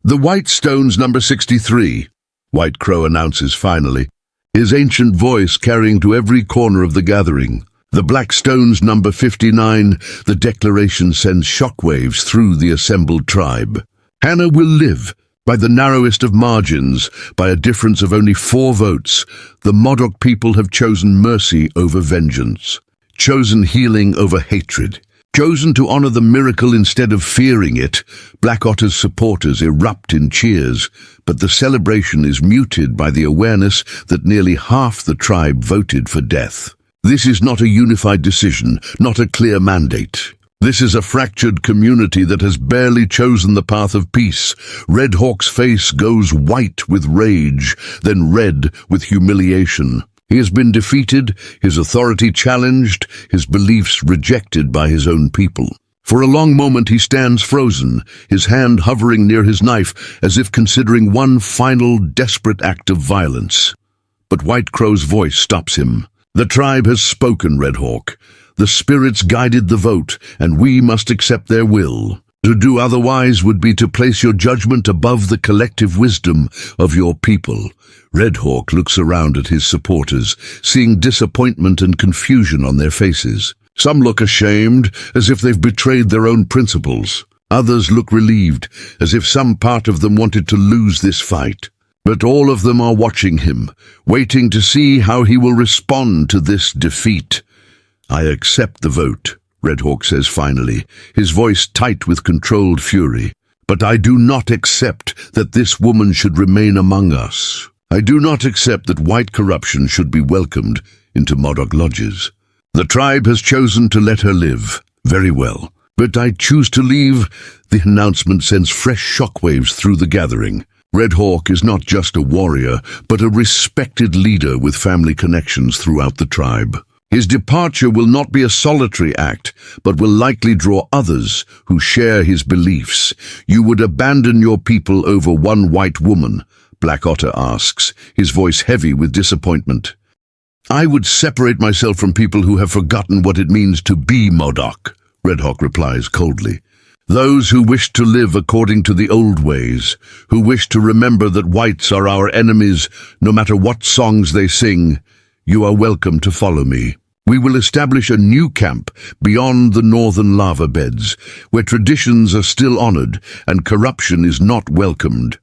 Speaker 1: "The white stone's number 63, White Crow announces finally, his ancient voice carrying to every corner of the gathering. "The black stone's number 59, the declaration sends shockwaves through the assembled tribe. "Hannah will live, by the narrowest of margins, by a difference of only 4 votes. The Modoc people have chosen mercy over vengeance, chosen healing over hatred, chosen to honor the miracle instead of fearing it." Black Otter's supporters erupt in cheers, but the celebration is muted by the awareness that nearly half the tribe voted for death. This is not a unified decision, not a clear mandate. This is a fractured community that has barely chosen the path of peace. Red Hawk's face goes white with rage, then red with humiliation. He has been defeated, his authority challenged, his beliefs rejected by his own people. For a long moment he stands frozen, his hand hovering near his knife as if considering one final desperate act of violence. But White Crow's voice stops him. "The tribe has spoken, Red Hawk. The spirits guided the vote, and we must accept their will. To do otherwise would be to place your judgment above the collective wisdom of your people." Red Hawk looks around at his supporters, seeing disappointment and confusion on their faces. Some look ashamed, as if they've betrayed their own principles. Others look relieved, as if some part of them wanted to lose this fight. But all of them are watching him, waiting to see how he will respond to this defeat. "I accept the vote," Red Hawk says finally, his voice tight with controlled fury. "But I do not accept that this woman should remain among us. I do not accept that white corruption should be welcomed into Modoc lodges. The tribe has chosen to let her live. Very well. But I choose to leave." The announcement sends fresh shockwaves through the gathering. Red Hawk is not just a warrior, but a respected leader with family connections throughout the tribe. His departure will not be a solitary act, but will likely draw others who share his beliefs. "You would abandon your people over one white woman?" Black Otter asks, his voice heavy with disappointment. "I would separate myself from people who have forgotten what it means to be Modoc," Red Hawk replies coldly. "Those who wish to live according to the old ways, who wish to remember that whites are our enemies no matter what songs they sing, you are welcome to follow me. We will establish a new camp beyond the northern lava beds, where traditions are still honored and corruption is not welcomed."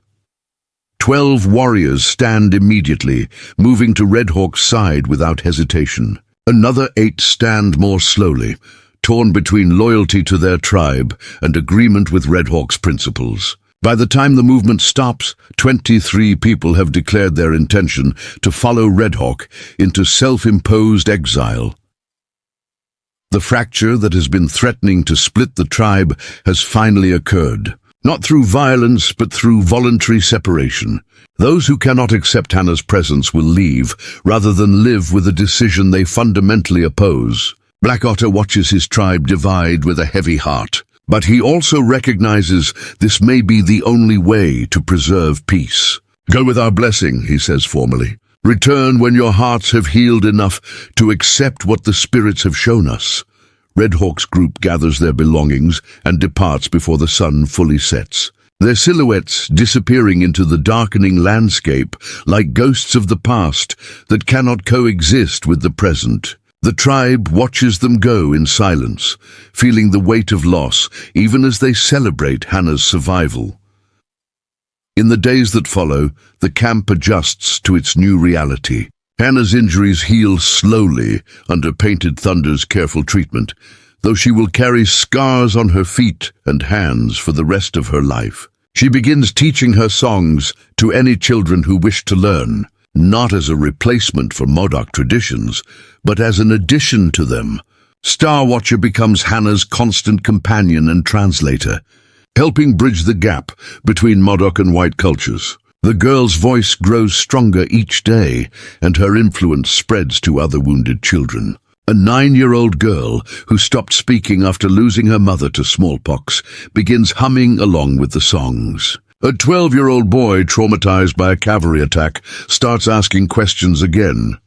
Speaker 1: 12 warriors stand immediately, moving to Red Hawk's side without hesitation. Another 8 stand more slowly, torn between loyalty to their tribe and agreement with Red Hawk's principles. By the time the movement stops, 23 people have declared their intention to follow Red Hawk into self-imposed exile. The fracture that has been threatening to split the tribe has finally occurred. Not through violence, but through voluntary separation. Those who cannot accept Hannah's presence will leave, rather than live with a decision they fundamentally oppose. Black Otter watches his tribe divide with a heavy heart. But he also recognizes this may be the only way to preserve peace. "Go with our blessing," he says formally. "Return when your hearts have healed enough to accept what the spirits have shown us." Red Hawk's group gathers their belongings and departs before the sun fully sets, their silhouettes disappearing into the darkening landscape like ghosts of the past that cannot coexist with the present. The tribe watches them go in silence, feeling the weight of loss even as they celebrate Hannah's survival. In the days that follow, the camp adjusts to its new reality. Hannah's injuries heal slowly under Painted Thunder's careful treatment, though she will carry scars on her feet and hands for the rest of her life. She begins teaching her songs to any children who wish to learn, not as a replacement for Modoc traditions, but as an addition to them. Star Watcher becomes Hannah's constant companion and translator, helping bridge the gap between Modoc and white cultures. The girl's voice grows stronger each day, and her influence spreads to other wounded children. A 9-year-old girl who stopped speaking after losing her mother to smallpox begins humming along with the songs. A 12-year-old boy traumatized by a cavalry attack starts asking questions again.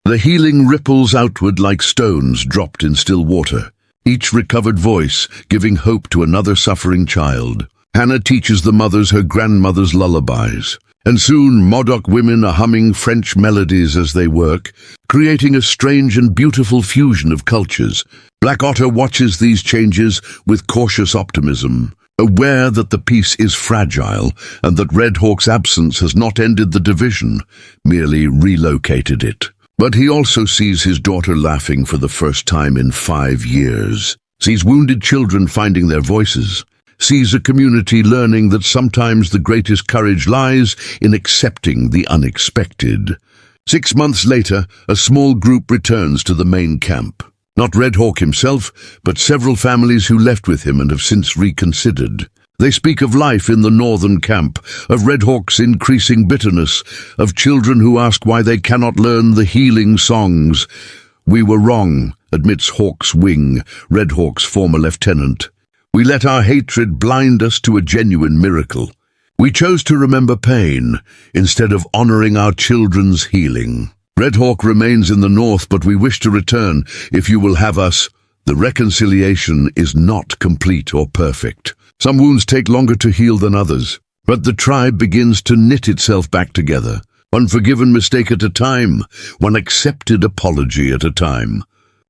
Speaker 1: The healing ripples outward like stones dropped in still water, each recovered voice giving hope to another suffering child. Hannah teaches the mothers her grandmother's lullabies, and soon Modoc women are humming French melodies as they work, creating a strange and beautiful fusion of cultures. Black Otter watches these changes with cautious optimism, aware that the peace is fragile and that Red Hawk's absence has not ended the division, merely relocated it. But he also sees his daughter laughing for the first time in 5 years, sees wounded children finding their voices, sees a community learning that sometimes the greatest courage lies in accepting the unexpected. 6 months later, a small group returns to the main camp. Not Red Hawk himself, but several families who left with him and have since reconsidered. They speak of life in the northern camp, of Red Hawk's increasing bitterness, of children who ask why they cannot learn the healing songs. "We were wrong," admits Hawk's Wing, Red Hawk's former lieutenant. "We let our hatred blind us to a genuine miracle. We chose to remember pain instead of honoring our children's healing. Red Hawk remains in the north, but we wish to return if you will have us." The reconciliation is not complete or perfect. Some wounds take longer to heal than others, but the tribe begins to knit itself back together, one forgiven mistake at a time, one accepted apology at a time.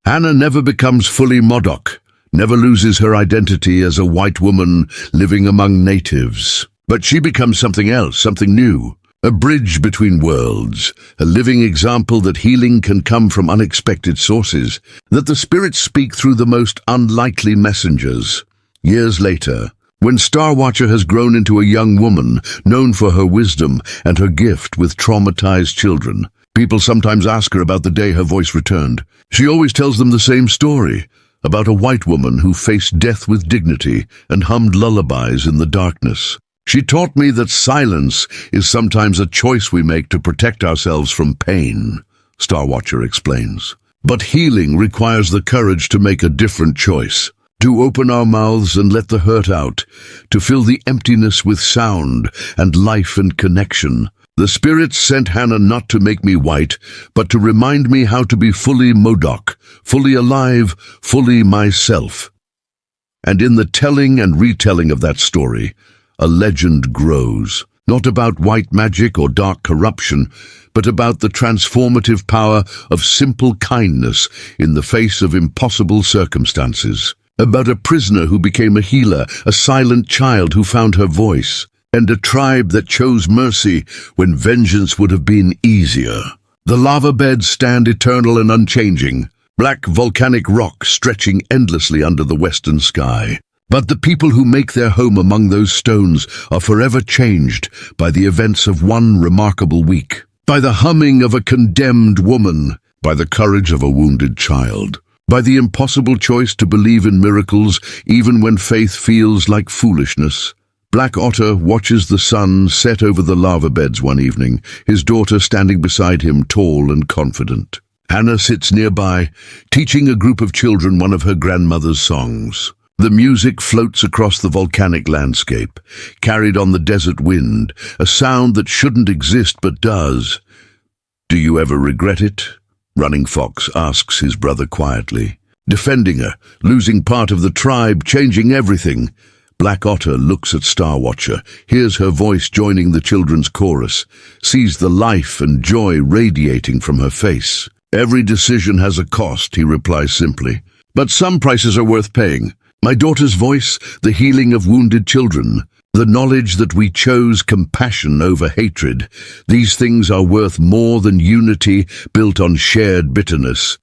Speaker 1: Hannah never becomes fully Modoc, never loses her identity as a white woman living among natives. But she becomes something else, something new. A bridge between worlds, a living example that healing can come from unexpected sources, that the spirits speak through the most unlikely messengers. Years later, when Star Watcher has grown into a young woman known for her wisdom and her gift with traumatized children, people sometimes ask her about the day her voice returned. She always tells them the same story, about a white woman who faced death with dignity and hummed lullabies in the darkness. She taught me that silence is sometimes a choice we make to protect ourselves from pain, Star Watcher explains. But healing requires the courage to make a different choice, to open our mouths and let the hurt out, to fill the emptiness with sound and life and connection. The spirits sent Hannah not to make me white, but to remind me how to be fully Modoc, fully alive, fully myself. And in the telling and retelling of that story, a legend grows, not about white magic or dark corruption, but about the transformative power of simple kindness in the face of impossible circumstances. About a prisoner who became a healer, a silent child who found her voice, and a tribe that chose mercy when vengeance would have been easier. The lava beds stand eternal and unchanging, black volcanic rock stretching endlessly under the western sky. But the people who make their home among those stones are forever changed by the events of one remarkable week, by the humming of a condemned woman, by the courage of a wounded child, by the impossible choice to believe in miracles even when faith feels like foolishness. Black Otter watches the sun set over the lava beds one evening, his daughter standing beside him, tall and confident. Hannah sits nearby, teaching a group of children one of her grandmother's songs. The music floats across the volcanic landscape, carried on the desert wind, a sound that shouldn't exist but does. "Do you ever regret it?" Running Fox asks his brother quietly. "Defending her, losing part of the tribe, changing everything." Black Otter looks at Star Watcher, hears her voice joining the children's chorus, sees the life and joy radiating from her face. "Every decision has a cost," he replies simply. "But some prices are worth paying. My daughter's voice, the healing of wounded children, the knowledge that we chose compassion over hatred. These things are worth more than unity built on shared bitterness.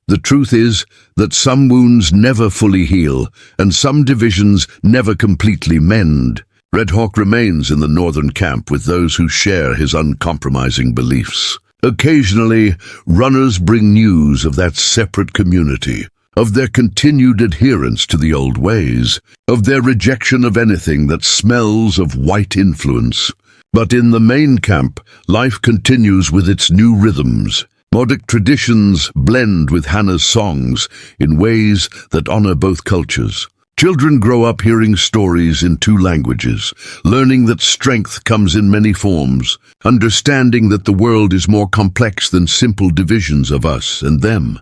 Speaker 1: The truth is that some wounds never fully heal, and some divisions never completely mend." Red Hawk remains in the northern camp with those who share his uncompromising beliefs. Occasionally, runners bring news of that separate community, of their continued adherence to the old ways, of their rejection of anything that smells of white influence. But in the main camp, life continues with its new rhythms. Modoc traditions blend with Hannah's songs in ways that honor both cultures. Children grow up hearing stories in two languages, learning that strength comes in many forms, understanding that the world is more complex than simple divisions of us and them.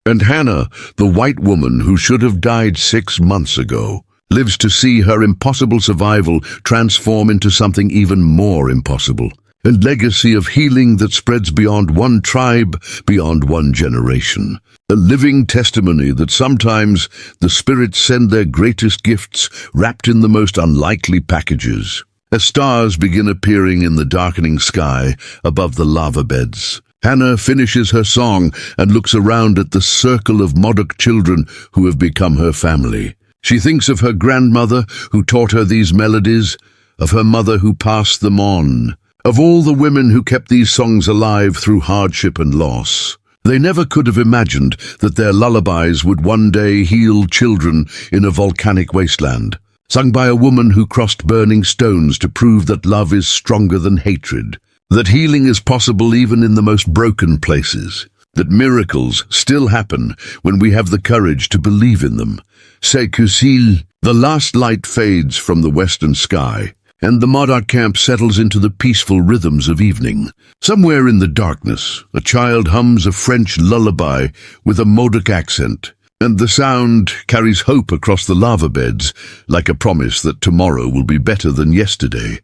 Speaker 1: And Hannah, the white woman who should have died 6 months ago, lives to see her impossible survival transform into something even more impossible. A legacy of healing that spreads beyond one tribe, beyond one generation. A living testimony that sometimes the spirits send their greatest gifts wrapped in the most unlikely packages. As stars begin appearing in the darkening sky above the lava beds, Hannah finishes her song and looks around at the circle of Modoc children who have become her family. She thinks of her grandmother who taught her these melodies, of her mother who passed them on, of all the women who kept these songs alive through hardship and loss. They never could have imagined that their lullabies would one day heal children in a volcanic wasteland, sung by a woman who crossed burning stones to prove that love is stronger than hatred, that healing is possible even in the most broken places, that miracles still happen when we have the courage to believe in them. C'est que the last light fades from the western sky, and the Modoc camp settles into the peaceful rhythms of evening. Somewhere in the darkness, a child hums a French lullaby with a Modoc accent, and the sound carries hope across the lava beds, like a promise that tomorrow will be better than yesterday.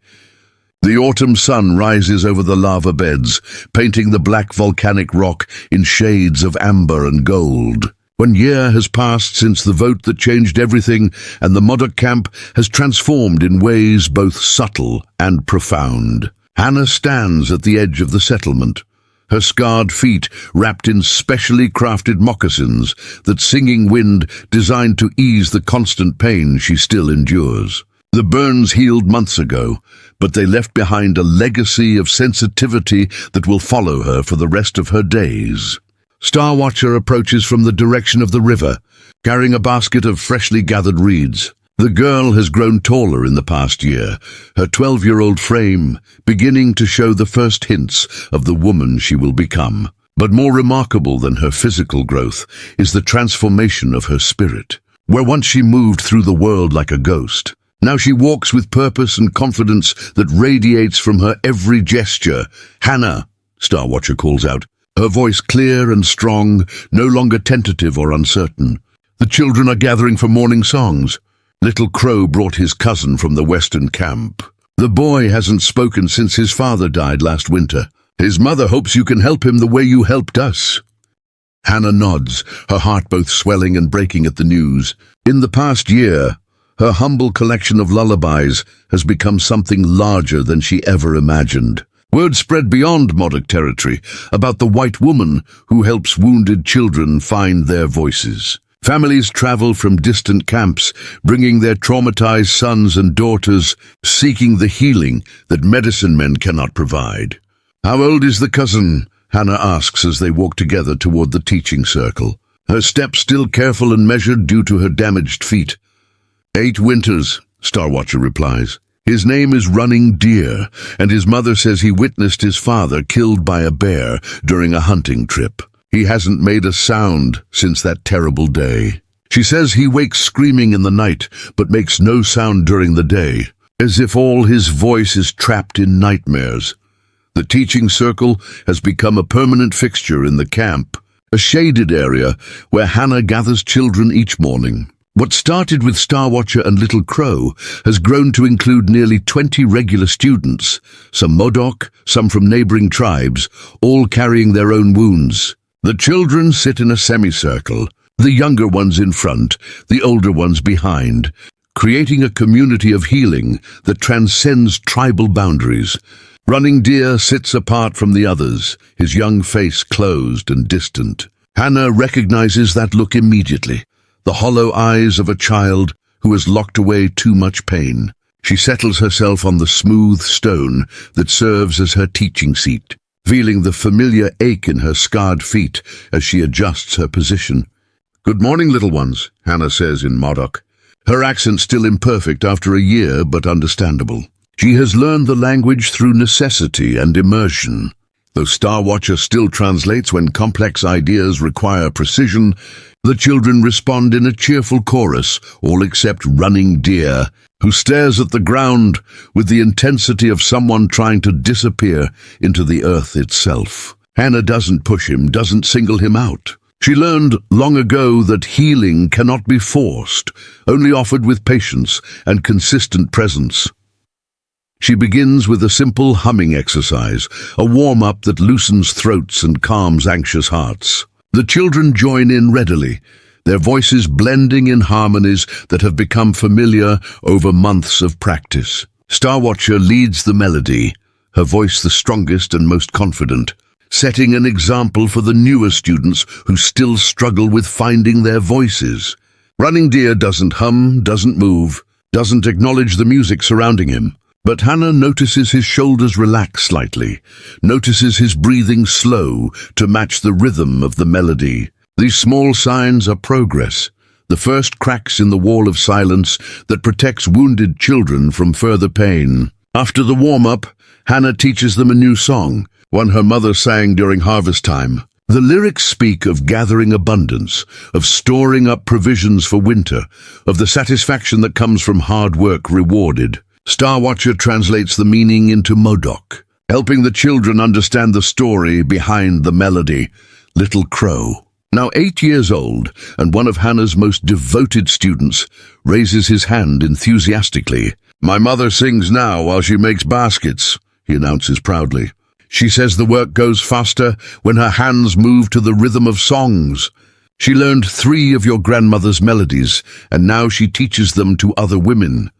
Speaker 1: The autumn sun rises over the lava beds, painting the black volcanic rock in shades of amber and gold. 1 year has passed since the vote that changed everything, and the Modoc camp has transformed in ways both subtle and profound. Hannah stands at the edge of the settlement, her scarred feet wrapped in specially crafted moccasins that singing wind designed to ease the constant pain she still endures. The burns healed months ago, but they left behind a legacy of sensitivity that will follow her for the rest of her days. Star Watcher approaches from the direction of the river, carrying a basket of freshly gathered reeds. The girl has grown taller in the past year, her 12-year-old frame beginning to show the first hints of the woman she will become. But more remarkable than her physical growth is the transformation of her spirit. Where once she moved through the world like a ghost, now she walks with purpose and confidence that radiates from her every gesture. "Hannah," Star Watcher calls out, her voice clear and strong, no longer tentative or uncertain. The children are gathering for morning songs. Little Crow brought his cousin from the western camp. The boy hasn't spoken since his father died last winter. His mother hopes you can help him the way you helped us. Hannah nods, her heart both swelling and breaking at the news. In the past year, her humble collection of lullabies has become something larger than she ever imagined. Word spread beyond Modoc territory about the white woman who helps wounded children find their voices. Families travel from distant camps, bringing their traumatized sons and daughters, seeking the healing that medicine men cannot provide. "How old is the cousin?" Hannah asks as they walk together toward the teaching circle, her steps still careful and measured due to her damaged feet. 8 winters, Star Watcher replies. His name is Running Deer, and his mother says he witnessed his father killed by a bear during a hunting trip. He hasn't made a sound since that terrible day. She says he wakes screaming in the night, but makes no sound during the day, as if all his voice is trapped in nightmares. The teaching circle has become a permanent fixture in the camp, a shaded area where Hannah gathers children each morning. What started with Star Watcher and Little Crow has grown to include nearly 20 regular students, some Modoc, some from neighboring tribes, all carrying their own wounds. The children sit in a semicircle, the younger ones in front, the older ones behind, creating a community of healing that transcends tribal boundaries. Running Deer sits apart from the others, his young face closed and distant. Hannah recognizes that look immediately, the hollow eyes of a child who has locked away too much pain. She settles herself on the smooth stone that serves as her teaching seat, feeling the familiar ache in her scarred feet as she adjusts her position. "Good morning, little ones," Hannah says in Modoc, her accent still imperfect after a year but understandable. She has learned the language through necessity and immersion. Though Star Watcher still translates when complex ideas require precision, the children respond in a cheerful chorus, all except Running Deer, who stares at the ground with the intensity of someone trying to disappear into the earth itself. Hannah doesn't push him, doesn't single him out. She learned long ago that healing cannot be forced, only offered with patience and consistent presence. She begins with a simple humming exercise, a warm-up that loosens throats and calms anxious hearts. The children join in readily, their voices blending in harmonies that have become familiar over months of practice. Star Watcher leads the melody, her voice the strongest and most confident, setting an example for the newer students who still struggle with finding their voices. Running Deer doesn't hum, doesn't move, doesn't acknowledge the music surrounding him. But Hannah notices his shoulders relax slightly, notices his breathing slow to match the rhythm of the melody. These small signs are progress, the first cracks in the wall of silence that protects wounded children from further pain. After the warm-up, Hannah teaches them a new song, one her mother sang during harvest time. The lyrics speak of gathering abundance, of storing up provisions for winter, of the satisfaction that comes from hard work rewarded. Star Watcher translates the meaning into Modoc, helping the children understand the story behind the melody. Little Crow, now 8 years old and one of Hannah's most devoted students, raises his hand enthusiastically. "My mother sings now while she makes baskets," he announces proudly. She says the work goes faster when her hands move to the rhythm of songs. She learned 3 of your grandmother's melodies, and now she teaches them to other women.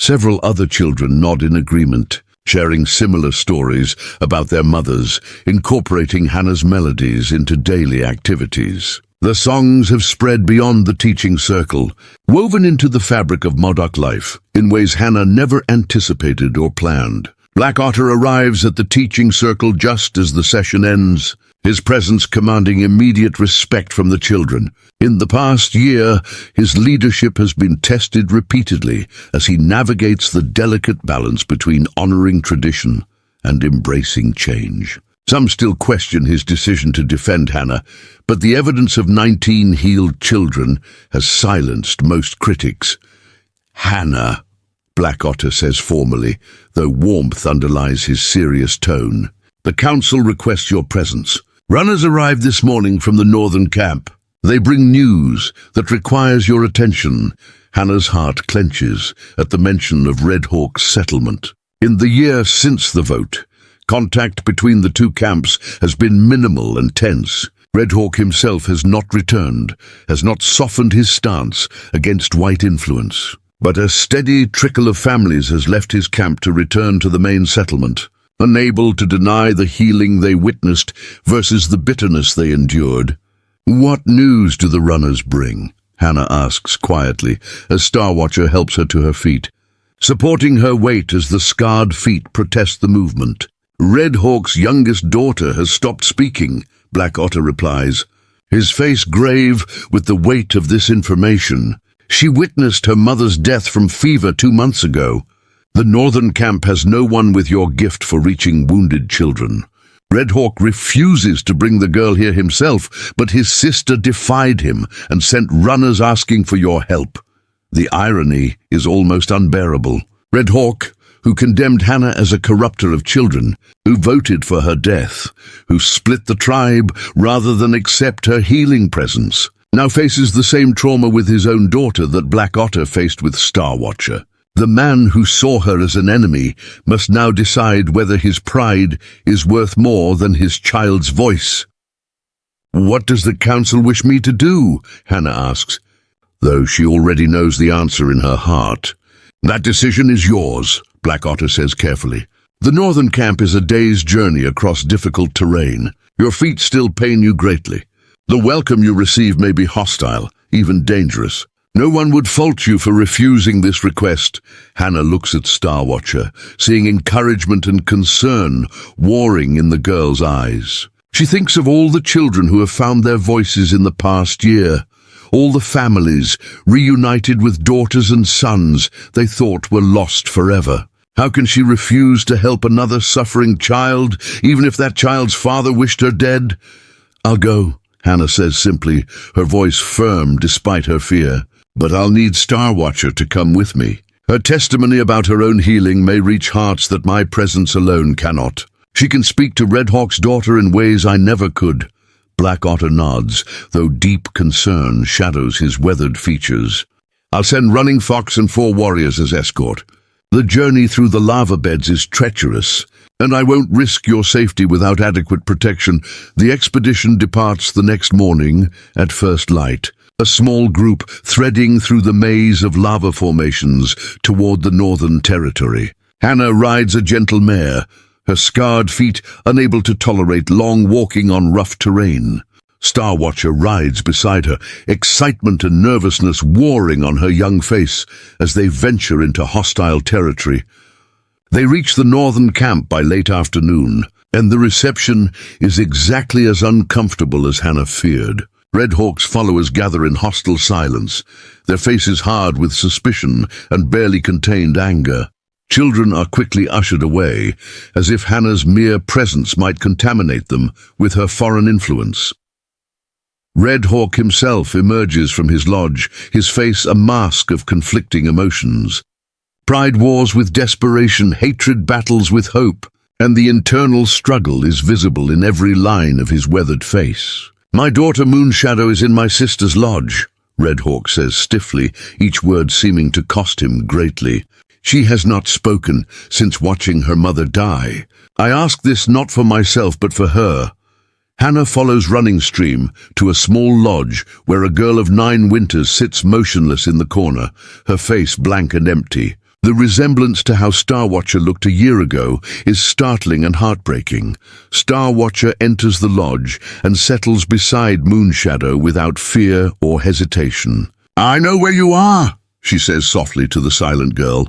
Speaker 1: Several other children nod in agreement. sharing similar stories about their mothers, incorporating Hannah's melodies into daily activities. The songs have spread beyond the teaching circle, woven into the fabric of Modoc life in ways Hannah never anticipated or planned. Black Otter arrives at the teaching circle just as the session ends, his presence commanding immediate respect from the children. In the past year, his leadership has been tested repeatedly as he navigates the delicate balance between honoring tradition and embracing change. Some still question his decision to defend Hannah, but the evidence of 19 healed children has silenced most critics. "Hannah," Black Otter says formally, though warmth underlies his serious tone. "The council requests your presence. Runners arrived this morning from the northern camp. They bring news that requires your attention." Hannah's heart clenches at the mention of Red Hawk's settlement. In the year since the vote, contact between the two camps has been minimal and tense. Red Hawk himself has not returned, has not softened his stance against white influence. But a steady trickle of families has left his camp to return to the main settlement, unable to deny the healing they witnessed versus the bitterness they endured. "What news do the runners bring?" Hannah asks quietly, as Star Watcher helps her to her feet, supporting her weight as the scarred feet protest the movement. "Red Hawk's youngest daughter has stopped speaking," Black Otter replies, his face grave with the weight of this information. "She witnessed her mother's death from fever 2 months ago. The northern camp has no one with your gift for reaching wounded children. Red Hawk refuses to bring the girl here himself, but his sister defied him and sent runners asking for your help. The irony is almost unbearable. Red Hawk, who condemned Hannah as a corrupter of children, who voted for her death, who split the tribe rather than accept her healing presence, now faces the same trauma with his own daughter that Black Otter faced with Star Watcher. The man who saw her as an enemy must now decide whether his pride is worth more than his child's voice." "What does the council wish me to do?" Hannah asks, though she already knows the answer in her heart. "That decision is yours," Black Otter says carefully. "The northern camp is a day's journey across difficult terrain. Your feet still pain you greatly. The welcome you receive may be hostile, even dangerous. No one would fault you for refusing this request." Hannah looks at Star Watcher, seeing encouragement and concern warring in the girl's eyes. She thinks of all the children who have found their voices in the past year, all the families reunited with daughters and sons they thought were lost forever. How can she refuse to help another suffering child, even if that child's father wished her dead? "I'll go," Hannah says simply, her voice firm despite her fear. "But I'll need Star Watcher to come with me. Her testimony about her own healing may reach hearts that my presence alone cannot. She can speak to Red Hawk's daughter in ways I never could." Black Otter nods, though deep concern shadows his weathered features. "I'll send Running Fox and 4 warriors as escort. The journey through the lava beds is treacherous, and I won't risk your safety without adequate protection." The expedition departs the next morning at first light, a small group threading through the maze of lava formations toward the northern territory. Hannah rides a gentle mare, her scarred feet unable to tolerate long walking on rough terrain. Star Watcher rides beside her, excitement and nervousness warring on her young face as they venture into hostile territory. They reach the northern camp by late afternoon, and the reception is exactly as uncomfortable as Hannah feared. Red Hawk's followers gather in hostile silence, their faces hard with suspicion and barely contained anger. Children are quickly ushered away, as if Hannah's mere presence might contaminate them with her foreign influence. Red Hawk himself emerges from his lodge, his face a mask of conflicting emotions. Pride wars with desperation, hatred battles with hope, and the internal struggle is visible in every line of his weathered face. "My daughter Moonshadow is in my sister's lodge," Red Hawk says stiffly, each word seeming to cost him greatly. "She has not spoken since watching her mother die. I ask this not for myself but for her." Hannah follows Running Stream to a small lodge where a girl of 9 winters sits motionless in the corner, her face blank and empty. The resemblance to how Star Watcher looked a year ago is startling and heartbreaking. Star Watcher enters the lodge and settles beside Moonshadow without fear or hesitation. "I know where you are," she says softly to the silent girl.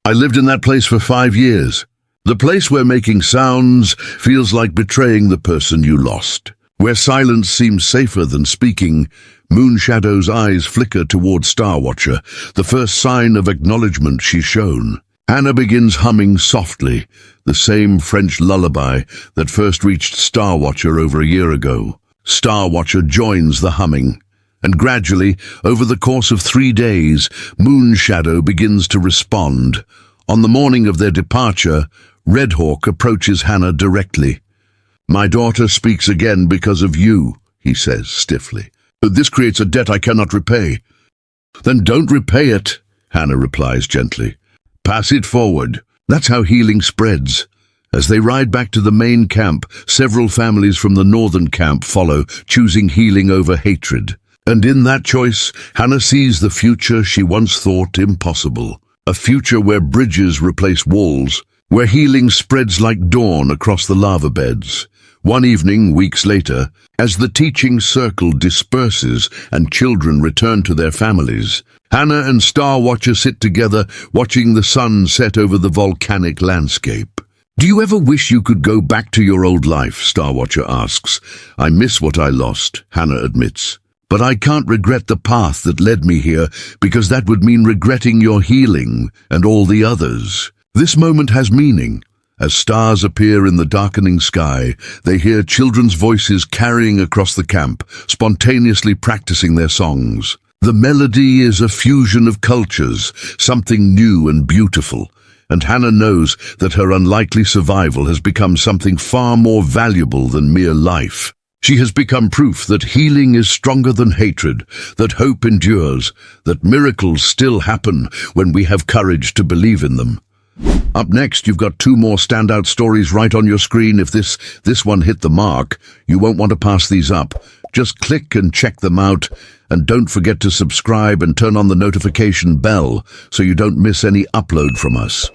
Speaker 1: "I lived in that place for 5 years. The place where making sounds feels like betraying the person you lost. Where silence seems safer than speaking." Moonshadow's eyes flicker toward Star Watcher, the first sign of acknowledgement she's shown. Hannah begins humming softly, the same French lullaby that first reached Star Watcher over a year ago. Star Watcher joins the humming, and gradually, over the course of 3 days, Moonshadow begins to respond. On the morning of their departure, Redhawk approaches Hannah directly. "My daughter speaks again because of you," he says stiffly. "This creates a debt I cannot repay." "Then don't repay it," Hannah replies gently. "Pass it forward." That's how healing spreads. As they ride back to the main camp, several families from the northern camp follow, choosing healing over hatred. And in that choice, Hannah sees the future she once thought impossible. A future where bridges replace walls, where healing spreads like dawn across the lava beds. One evening, weeks later, as the teaching circle disperses and children return to their families, Hannah and Star Watcher sit together, watching the sun set over the volcanic landscape. "Do you ever wish you could go back to your old life?" Star Watcher asks. "I miss what I lost," Hannah admits. "But I can't regret the path that led me here, because that would mean regretting your healing and all the others." This moment has meaning. As stars appear in the darkening sky, they hear children's voices carrying across the camp, spontaneously practicing their songs. The melody is a fusion of cultures, something new and beautiful, and Hannah knows that her unlikely survival has become something far more valuable than mere life. She has become proof that healing is stronger than hatred, that hope endures, that miracles still happen when we have courage to believe in them. Up next, you've got 2 more standout stories right on your screen. If this one hit the mark, you won't want to pass these up. Just click and check them out, and don't forget to subscribe and turn on the notification bell so you don't miss any upload from us.